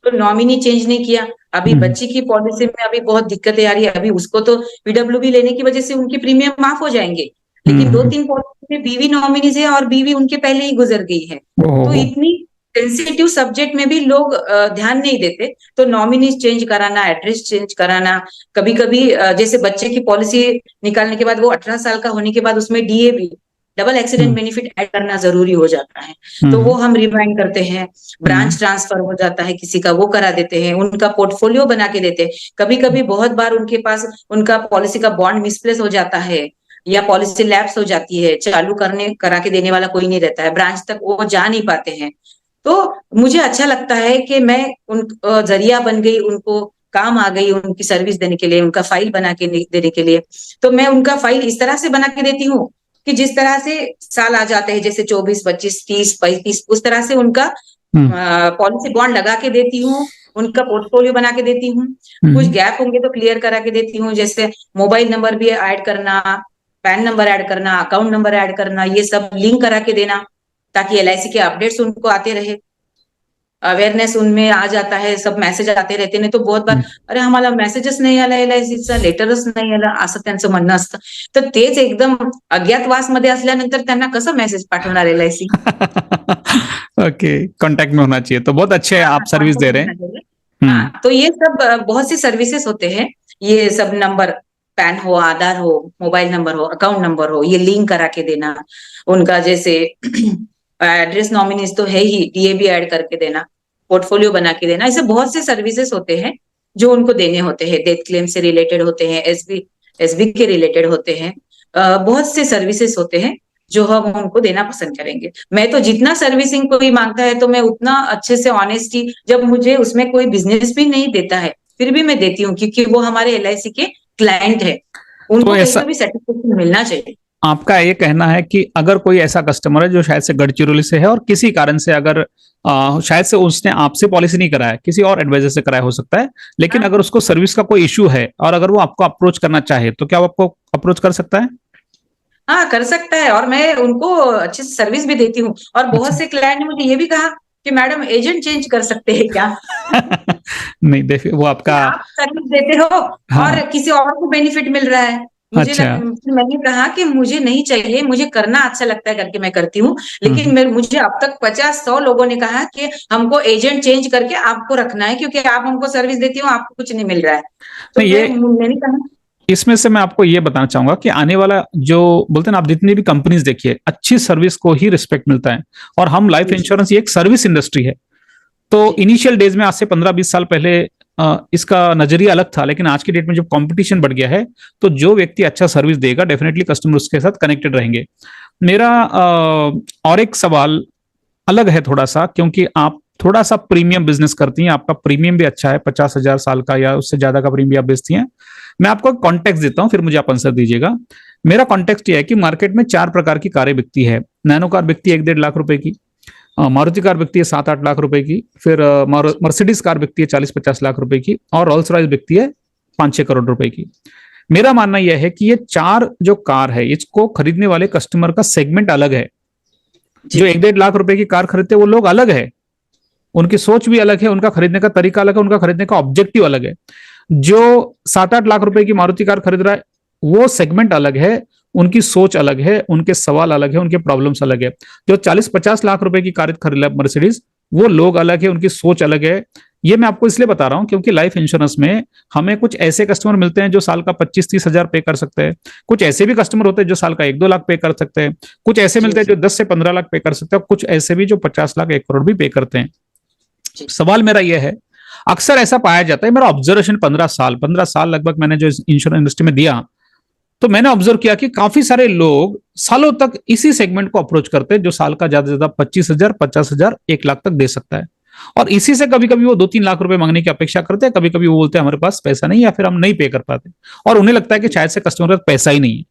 तो नॉमिनी चेंज नहीं किया। अभी बच्ची की पॉलिसी में अभी बहुत दिक्कतें आ रही है। अभी उसको तो PWB लेने की वजह से उनके प्रीमियम माफ हो जाएंगे, लेकिन 2-3 पॉलिसी में बीवी नॉमिनीज है और बीवी उनके पहले ही गुजर गई है। तो इतनी सेंसिटिव सब्जेक्ट में भी लोग ध्यान नहीं देते। तो नॉमिनीज चेंज कराना, एड्रेस चेंज कराना, कभी कभी जैसे बच्चे की पॉलिसी निकालने के बाद वो 18 साल का होने के बाद उसमें DAB, double accident benefit add करना जरूरी हो जाता है, तो वो हम रिमाइंड करते हैं। ब्रांच ट्रांसफर हो जाता है किसी का, वो करा देते हैं। उनका पोर्टफोलियो बना के देते हैं। कभी कभी बहुत बार उनके पास उनका पॉलिसी का बॉन्ड मिसप्लेस हो जाता है या पॉलिसी लैप्स हो जाती है, चालू करने करा के देने वाला कोई नहीं रहता है, ब्रांच तक वो जा नहीं पाते हैं। तो मुझे अच्छा लगता है कि मैं उन जरिया बन गई, उनको काम आ गई उनकी सर्विस देने के लिए, उनका फाइल बना के देने के लिए। तो मैं उनका फाइल इस तरह से बना के देती हूँ कि जिस तरह से साल आ जाते हैं, जैसे 24, 25, 30, 35, उस तरह से उनका पॉलिसी बॉन्ड लगा के देती हूँ, उनका पोर्टफोलियो बना के देती हूँ। कुछ गैप होंगे तो क्लियर करा के देती हूँ, जैसे मोबाइल नंबर भी ऐड करना, पैन नंबर ऐड करना, अकाउंट नंबर ऐड करना, ये सब लिंक करा के देना, ताकि LIC के अपडेट्स उनको आते रहे, अवेयरनेस उनमें आ जाता है, सब मेसेज आते रहते. नाही तो बहुत बार अरे आम्हाला मेसेजच नाही आला LICचा, लेटरच नाही आला, असं त्यांचं म्हणणं असतं. तर तेच एकदम अज्ञातवास मध्ये असल्यानंतर त्यांना कसं मेसेज पाठवणार LIC. ओके, कांटेक्ट में होना चाहिए. तो बहुत अच्छे आप सर्विस दे रहे हैं. तो ये सब बहुत सी सर्विसेज होते हैं. ये सब नंबर, पैन हो, आधार हो, मोबाइल नंबर हो, अकाउंट नंबर हो, ये लिंक करा के देना. उनका जैसे एड्रेस नॉमिनीज तो है ही, DAB ऐड करके देना, पोर्टफोलियो बना के देना. ऐसे बहुत से सर्विसेज होते हैं जो उनको देने होते हैं. डेथ क्लेम से रिलेटेड होते हैं, SB के रिलेटेड होते हैं. बहुत से सर्विसेज होते हैं जो हम उनको देना पसंद करेंगे. मैं तो जितना सर्विसिंग कोई मांगता है तो मैं उतना अच्छे से ऑनेस्टी, जब मुझे उसमें कोई बिजनेस भी नहीं देता है फिर भी मैं देती हूँ, क्योंकि वो हमारे LIC के क्लाइंट है, उनको तो कहीं भी सेटिस्फेक्शन मिलना चाहिए. आपका ये कहना है कि अगर कोई ऐसा कस्टमर है जो शायद से गढ़चिरौली से है और किसी कारण से अगर शायद से उसने आपसे पॉलिसी नहीं कराया, किसी और एडवाइजर से कराया हो सकता है, लेकिन अगर उसको सर्विस का कोई इश्यू है और अगर वो आपको अप्रोच करना चाहे तो क्या वो आपको अप्रोच कर सकता है? हाँ, कर सकता है, और मैं उनको अच्छे से सर्विस भी देती हूँ. और बहुत से क्लाइंट ने मुझे ये भी कहा कि मैडम एजेंट चेंज कर सकते हैं क्या? नहीं, देखिए वो आपका आप सर्विस देते हो और किसी और को बेनिफिट मिल रहा है. मुझे मैंने कहा कि मुझे नहीं चाहिए, मुझे करना अच्छा लगता है करके मैं करती हूँ, लेकिन मुझे अब तक 50-100 लोगों ने कहा कि हमको एजेंट चेंज करके आपको रखना है, क्योंकि आप हमको सर्विस देती हो, आपको कुछ नहीं मिल रहा है. तो मैंने कहा, इसमें से मैं आपको ये बताना चाहूंगा कि आने वाला जो बोलते हैं ना, आप जितनी भी कंपनीज देखिए, अच्छी सर्विस को ही रिस्पेक्ट मिलता है. और हम लाइफ इंश्योरेंस ये एक सर्विस इंडस्ट्री है. तो इनिशियल डेज में आज से 15-20 साल पहले इसका नजरिया अलग था, लेकिन आज की डेट में जब कंपटीशन बढ़ गया है तो जो व्यक्ति अच्छा सर्विस देगा डेफिनेटली कस्टमर उसके साथ कनेक्टेड रहेंगे. मेरा और एक सवाल अलग है थोड़ा सा, क्योंकि आप थोड़ा सा प्रीमियम बिजनेस करती हैं, आपका प्रीमियम भी अच्छा है, 50,000 साल का या उससे ज्यादा का प्रीमियम आप बेचती हैं. मैं आपको कॉन्टेक्स्ट देता हूं, फिर मुझे आप आंसर दीजिएगा. मेरा कॉन्टेक्स्ट यह है कि मार्केट में 4 प्रकार की कारें बिकती है. नैनो कार बिकती है 1-1.5 लाख रुपए की. मारुति कार बिकती है 7-8 लाख रुपए की, फिर मर्सिडीज कार बिकती है 40-50 लाख रुपए की, और रोल्स रॉयस बिकती है 5-6 करोड़ रुपए की। मेरा मानना यह है कि ये 4 जो कार है, इसको खरीदने वाले कस्टमर का सेगमेंट अलग है। जो 1-1.5 लाख रुपए की कार खरीदते हैं वो लोग अलग है, उनकी सोच भी अलग है, उनका खरीदने का तरीका अलग है, उनका खरीदने का ऑब्जेक्टिव अलग है। जो 7-8 लाख रुपए की मारुति कार खरीद रहा है वो सेगमेंट अलग है, उनकी सोच अलग है, उनके सवाल अलग है, उनके प्रॉब्लम्स अलग है। जो 40-50 लाख रुपए की कार खरीद रहा है मर्सिडीज, वो लोग अलग है, उनकी सोच अलग है। ये मैं आपको इसलिए बता रहा हूं क्योंकि लाइफ इंश्योरेंस में हमें कुछ ऐसे कस्टमर मिलते हैं जो साल का 25-30 हजार पे कर सकते हैं, कुछ ऐसे भी कस्टमर होते हैं जो साल का 1-2 लाख पे कर सकते हैं, कुछ ऐसे मिलते हैं जो 10 से 15 लाख पे कर सकते हैं, कुछ ऐसे भी जो 50 लाख 1 करोड़ भी पे करते हैं। सवाल मेरा यह है, अक्सर ऐसा पाया जाता है, मेरा ऑब्जर्वेशन 15 साल लगभग मैंने जो इंश्योरेंस इंडस्ट्री में दिया, तो मैंने ऑब्जर्व किया कि काफी सारे लोग सालों तक इसी सेगमेंट को अप्रोच करते हैं जो साल का ज्यादा से ज्यादा 25,000, 50,000, 1 लाख तक दे सकता है, और इसी से कभी कभी वो 2-3 लाख रुपए मांगने की अपेक्षा करते हैं, कभी कभी वो बोलते हैं हमारे पास पैसा नहीं, या फिर हम नहीं पे कर पाते, और उन्हें लगता है कि शायद से कस्टमर के पास पैसा ही नहीं है।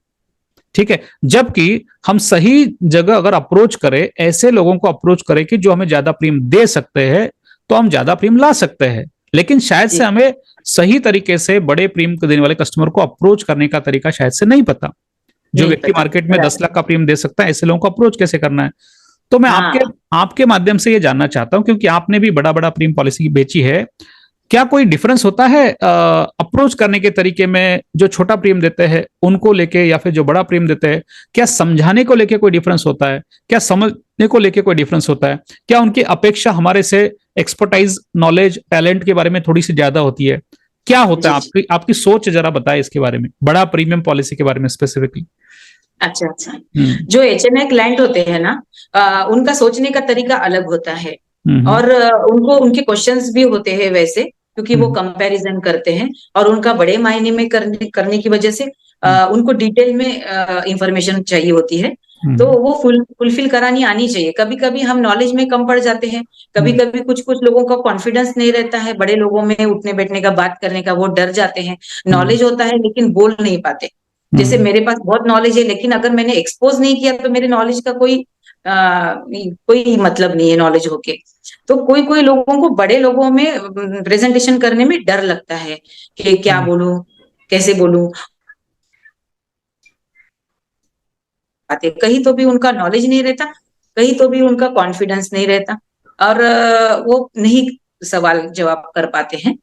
ठीक है, जबकि हम सही जगह अगर अप्रोच करें, ऐसे लोगों को अप्रोच करें कि जो हमें ज्यादा प्रीमियम दे सकते हैं, तो हम ज्यादा प्रीमियम ला सकते हैं। लेकिन शायद से हमें सही तरीके से बड़े प्रीमियम देने वाले कस्टमर को अप्रोच करने का तरीका शायद से नहीं पता। जो व्यक्ति मार्केट में 10 लाख का प्रीमियम दे सकता है, ऐसे लोगों को अप्रोच कैसे करना है। तो मैं आपके माध्यम से ये जानना चाहता हूं, क्योंकि आपने भी बड़ा बड़ा प्रीमियम पॉलिसी बेची है, क्या कोई डिफरेंस होता है अप्रोच करने के तरीके में, जो छोटा प्रीमियम देते हैं उनको लेके या फिर जो बड़ा प्रीमियम देते हैं, क्या समझाने को लेके कोई डिफरेंस होता है, क्या समझने को लेके कोई डिफरेंस होता है, क्या उनकी अपेक्षा हमारे से एक्सपर्टाइज, नॉलेज, टैलेंट के बारे में थोड़ी सी ज्यादा होती है, क्या होता है आपकी सोच जरा बताए इसके बारे में, बड़ा प्रीमियम पॉलिसी के बारे में स्पेसिफिकली। अच्छा अच्छा, जो HNI क्लाइंट होते हैं ना, उनका सोचने का तरीका अलग होता है, और उनको उनके क्वेश्चंस भी होते हैं वैसे, क्योंकि वो कंपैरिजन करते हैं, और उनका बड़े मायने में करने की वजह से उनको डिटेल में इंफॉर्मेशन चाहिए होती है, तो वो फुलफिल करानी आनी चाहिए। कभी कभी हम नॉलेज में कम पड़ जाते हैं, कभी कभी कुछ कुछ लोगों का कॉन्फिडेंस नहीं रहता है, बड़े लोगों में उठने बैठने का, बात करने का, वो डर जाते हैं। नॉलेज होता है लेकिन बोल नहीं पाते। जैसे मेरे पास बहुत नॉलेज है, लेकिन अगर मैंने एक्सपोज नहीं किया तो मेरे नॉलेज का कोई मतलब नहीं है नॉलेज होके। तो कोई कोई लोगों को, बड़े लोगों में प्रेजेंटेशन करने में डर लगता है कि क्या बोलूं, कैसे बोलूं, आते कहीं तो भी उनका नॉलेज नहीं रहता, कहीं तो भी उनका कॉन्फिडेंस नहीं रहता, और वो नहीं सवाल जवाब कर पाते हैं।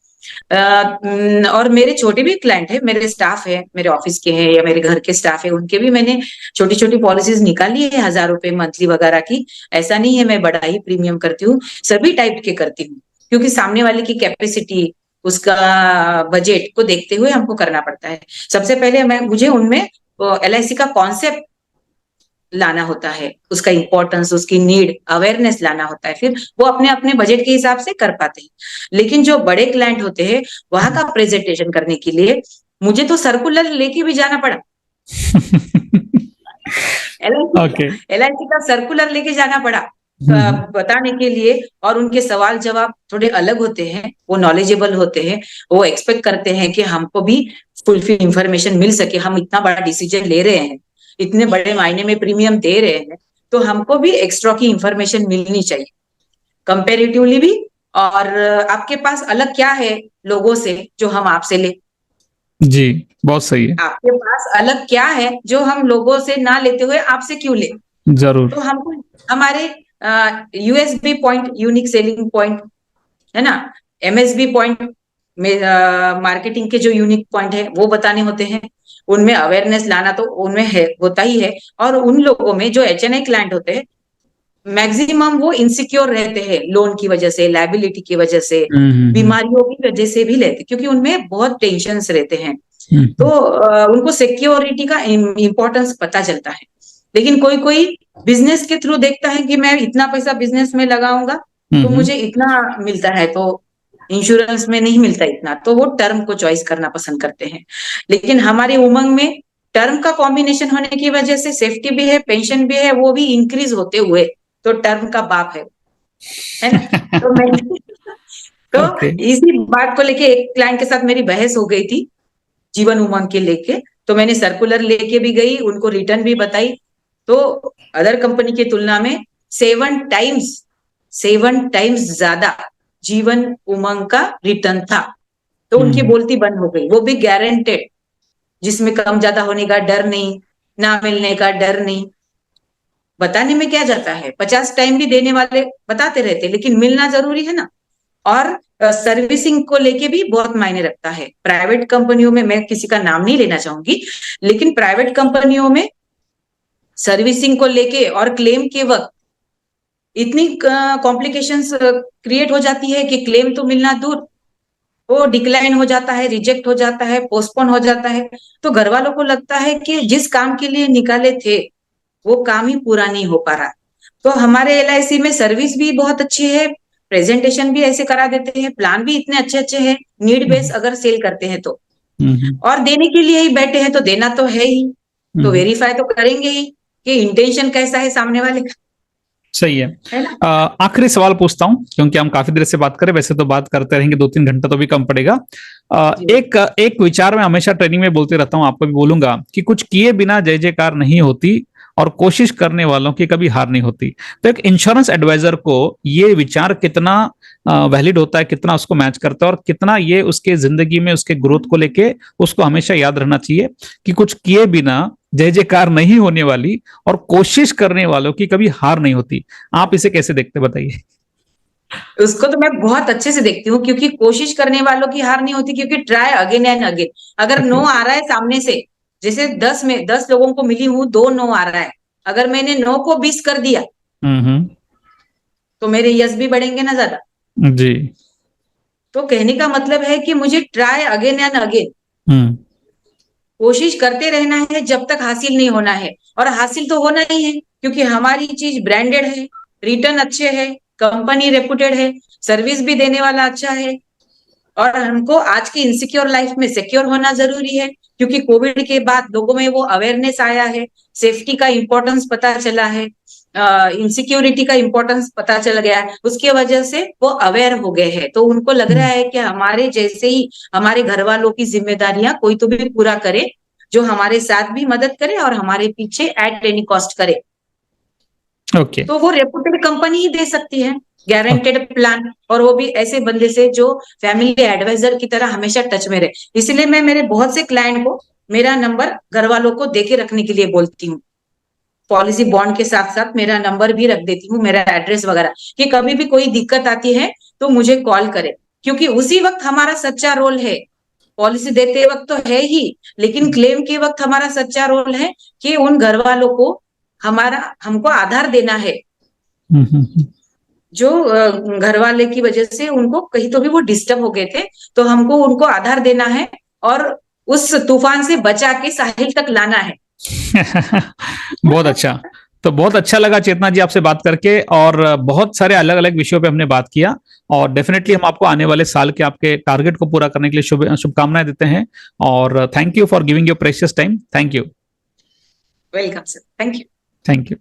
और मेरे छोटे भी क्लाइंट है, मेरे स्टाफ है, मेरे ऑफिस के हैं या मेरे घर के स्टाफ है, उनके भी मैंने छोटी छोटी पॉलिसीज निकाली है, 1,000 रुपए मंथली वगैरह की। ऐसा नहीं है मैं बड़ा ही प्रीमियम करती हूँ, सभी टाइप के करती हूँ, क्योंकि सामने वाले की कैपेसिटी, उसका बजट को देखते हुए हमको करना पड़ता है। सबसे पहले मुझे उनमें LIC का कॉन्सेप्ट लाना होता है, उसका इंपॉर्टेंस, उसकी नीड, अवेयरनेस लाना होता है, फिर वो अपने अपने बजट के हिसाब से कर पाते हैं। लेकिन जो बड़े क्लाइंट होते हैं, वहां का प्रेजेंटेशन करने के लिए मुझे तो सर्कुलर लेके भी जाना पड़ा। LIC का सर्कुलर लेके जाना पड़ा बताने के लिए, और उनके सवाल जवाब थोड़े अलग होते हैं, वो नॉलेजेबल होते हैं, वो एक्सपेक्ट करते हैं कि हमको भी फुलफिल इंफॉर्मेशन मिल सके। हम इतना बड़ा डिसीजन ले रहे हैं, इतने बड़े मायने में प्रीमियम दे रहे हैं, तो हमको भी एक्स्ट्रा की इंफॉर्मेशन मिलनी चाहिए, कंपैरेटिवली भी। और आपके पास अलग क्या है लोगों से जो हम आपसे ले? जी, बहुत सही है। आपके पास अलग क्या है जो हम लोगों से ना लेते हुए आपसे क्यों ले? जरूर। तो हमको हमारे USB point, unique selling point है ना, MSB पॉइंट में, मार्केटिंग के जो यूनिक पॉइंट है वो बताने होते हैं, उनमें अवेयरनेस लाना तो उनमें है, होता ही है। और उन लोगों में जो HNI क्लाइंट होते हैं, मैक्सिमम वो इनसिक्योर रहते हैं, लोन की वजह से, लायबिलिटी की वजह से, बीमारियों की वजह से भी रहते, क्योंकि उनमें बहुत टेंशन्स रहते हैं। तो उनको सिक्योरिटी का इम्पोर्टेंस पता चलता है। लेकिन कोई कोई बिजनेस के थ्रू देखता है कि मैं इतना पैसा बिजनेस में लगाऊंगा तो मुझे इतना मिलता है, तो इंश्योरेंस में नहीं मिलता इतना, तो वो टर्म को चॉइस करना पसंद करते हैं। लेकिन हमारी उमंग में टर्म का कॉम्बिनेशन होने की वजह से सेफ्टी भी है, पेंशन भी है, वो भी इंक्रीज होते हुए, तो टर्म का बाप है ना। तो मैं तो इसी बात को लेके एक क्लाइंट के साथ मेरी बहस हो गई थी, जीवन उमंग के लेके। तो मैंने सर्कुलर लेके भी गई, उनको रिटर्न भी बताई, तो अदर कंपनी की तुलना में 7 टाइम्स 7 टाइम्स ज्यादा जीवन उमंग का रिटर्न था। तो उनकी बोलती बंद हो गई, वो भी गारंटेड, जिसमें कम ज्यादा होने का डर नहीं, ना मिलने का डर नहीं। बताने में क्या जाता है, 50 टाइम भी देने वाले बताते रहते, लेकिन मिलना जरूरी है ना। और सर्विसिंग को लेके भी बहुत मायने रखता है। प्राइवेट कंपनियों में, मैं किसी का नाम नहीं लेना चाहूंगी, लेकिन प्राइवेट कंपनियों में सर्विसिंग को लेके और क्लेम के वक्त इतनी कॉम्प्लिकेशंस क्रिएट हो जाती है कि क्लेम तो मिलना दूर, वो डिक्लाइन हो जाता है, रिजेक्ट हो जाता है, पोस्टपोन हो जाता है। तो घर वालों को लगता है कि जिस काम के लिए निकाले थे वो काम ही पूरा नहीं हो पा रहा। तो हमारे LIC में सर्विस भी बहुत अच्छी है, प्रेजेंटेशन भी ऐसे करा देते हैं, प्लान भी इतने अच्छे अच्छे हैं, नीड बेस अगर सेल करते हैं तो। और देने के लिए ही बैठे हैं तो देना तो है ही, तो वेरीफाई तो करेंगे ही कि इंटेंशन कैसा है सामने वाले का। सही है। है ना? आखिरी सवाल पूछता हूं, क्योंकि हम काफी देर से बात करें, वैसे तो बात करते रहेंगे 2-3 घंटा तो भी कम पड़ेगा। एक विचार मैं हमेशा ट्रेनिंग में बोलते रहता हूं, आपको भी बोलूंगा कि कुछ किए बिना जय जयकार नहीं होती और कोशिश करने वालों की कभी हार नहीं होती। तो एक इंश्योरेंस एडवाइजर को ये विचार कितना वैलिड होता है, कितना उसको मैच करता है, और कितना ये उसके जिंदगी में उसके ग्रोथ को लेके उसको हमेशा याद रहना चाहिए कि कुछ किए बिना जय जयकार नहीं होने वाली और कोशिश करने वालों की कभी हार नहीं होती। आप इसे कैसे देखते, बताइए। उसको तो मैं बहुत अच्छे से देखती हूँ, क्योंकि कोशिश करने वालों की हार नहीं होती, क्योंकि ट्राई अगेन एंड अगेन। अगर नो आ रहा है सामने से, जैसे 10 में 10 लोगों को मिली हूँ, 2 नो आ रहा है, अगर मैंने 9 को 20 कर दिया तो मेरे यस भी बढ़ेंगे ना ज्यादा। जी। तो कहने का मतलब है कि मुझे ट्राई अगेन एंड अगेन, कोशिश करते रहना है जब तक हासिल नहीं होना है। और हासिल तो होना ही है, क्योंकि हमारी चीज ब्रांडेड है, रिटर्न अच्छे है, कंपनी रेपुटेड है, सर्विस भी देने वाला अच्छा है। और हमको आज की इनसिक्योर लाइफ में सिक्योर होना जरूरी है, क्योंकि कोविड के बाद लोगों में वो अवेयरनेस आया है, सेफ्टी का इंपॉर्टेंस पता चला है, इनसिक्योरिटी का इंपॉर्टेंस पता चल गया है, उसकी वजह से वो अवेयर हो गए हैं। तो उनको लग रहा है कि हमारे जैसे ही हमारे घर वालों की जिम्मेदारियां कोई तो भी पूरा करे, जो हमारे साथ भी मदद करे और हमारे पीछे एट एनी कॉस्ट करे। ओके। तो वो रेपुटेड कंपनी ही दे सकती है गारंटेड प्लान, और वो भी ऐसे बंदे से जो फैमिली एडवाइजर की तरह हमेशा टच में रहे। इसलिए मैं मेरे बहुत से क्लाइंट को मेरा नंबर घर वालों को देके रखने के लिए बोलती हूँ। पॉलिसी बॉन्ड के साथ साथ मेरा नंबर भी रख देती हूँ, मेरा एड्रेस वगैरह, कि कभी भी कोई दिक्कत आती है तो मुझे कॉल करे, क्योंकि उसी वक्त हमारा सच्चा रोल है। पॉलिसी देते वक्त तो है ही, लेकिन क्लेम के वक्त हमारा सच्चा रोल है कि उन घर वालों को हमको आधार देना है, जो घर वाले की वजह से उनको कहीं तो भी वो डिस्टर्ब हो गए थे, तो हमको उनको आधार देना है और उस तूफान से बचा के साहिल तक लाना है। बहुत अच्छा। तो बहुत अच्छा लगा चेतना जी आपसे बात करके, और बहुत सारे अलग अलग विषयों पे हमने बात किया, और डेफिनेटली हम आपको आने वाले साल के आपके टारगेट को पूरा करने के लिए शुभकामनाएं देते हैं। और thank you for giving your precious time. Thank you. Welcome sir, thank you. Thank you.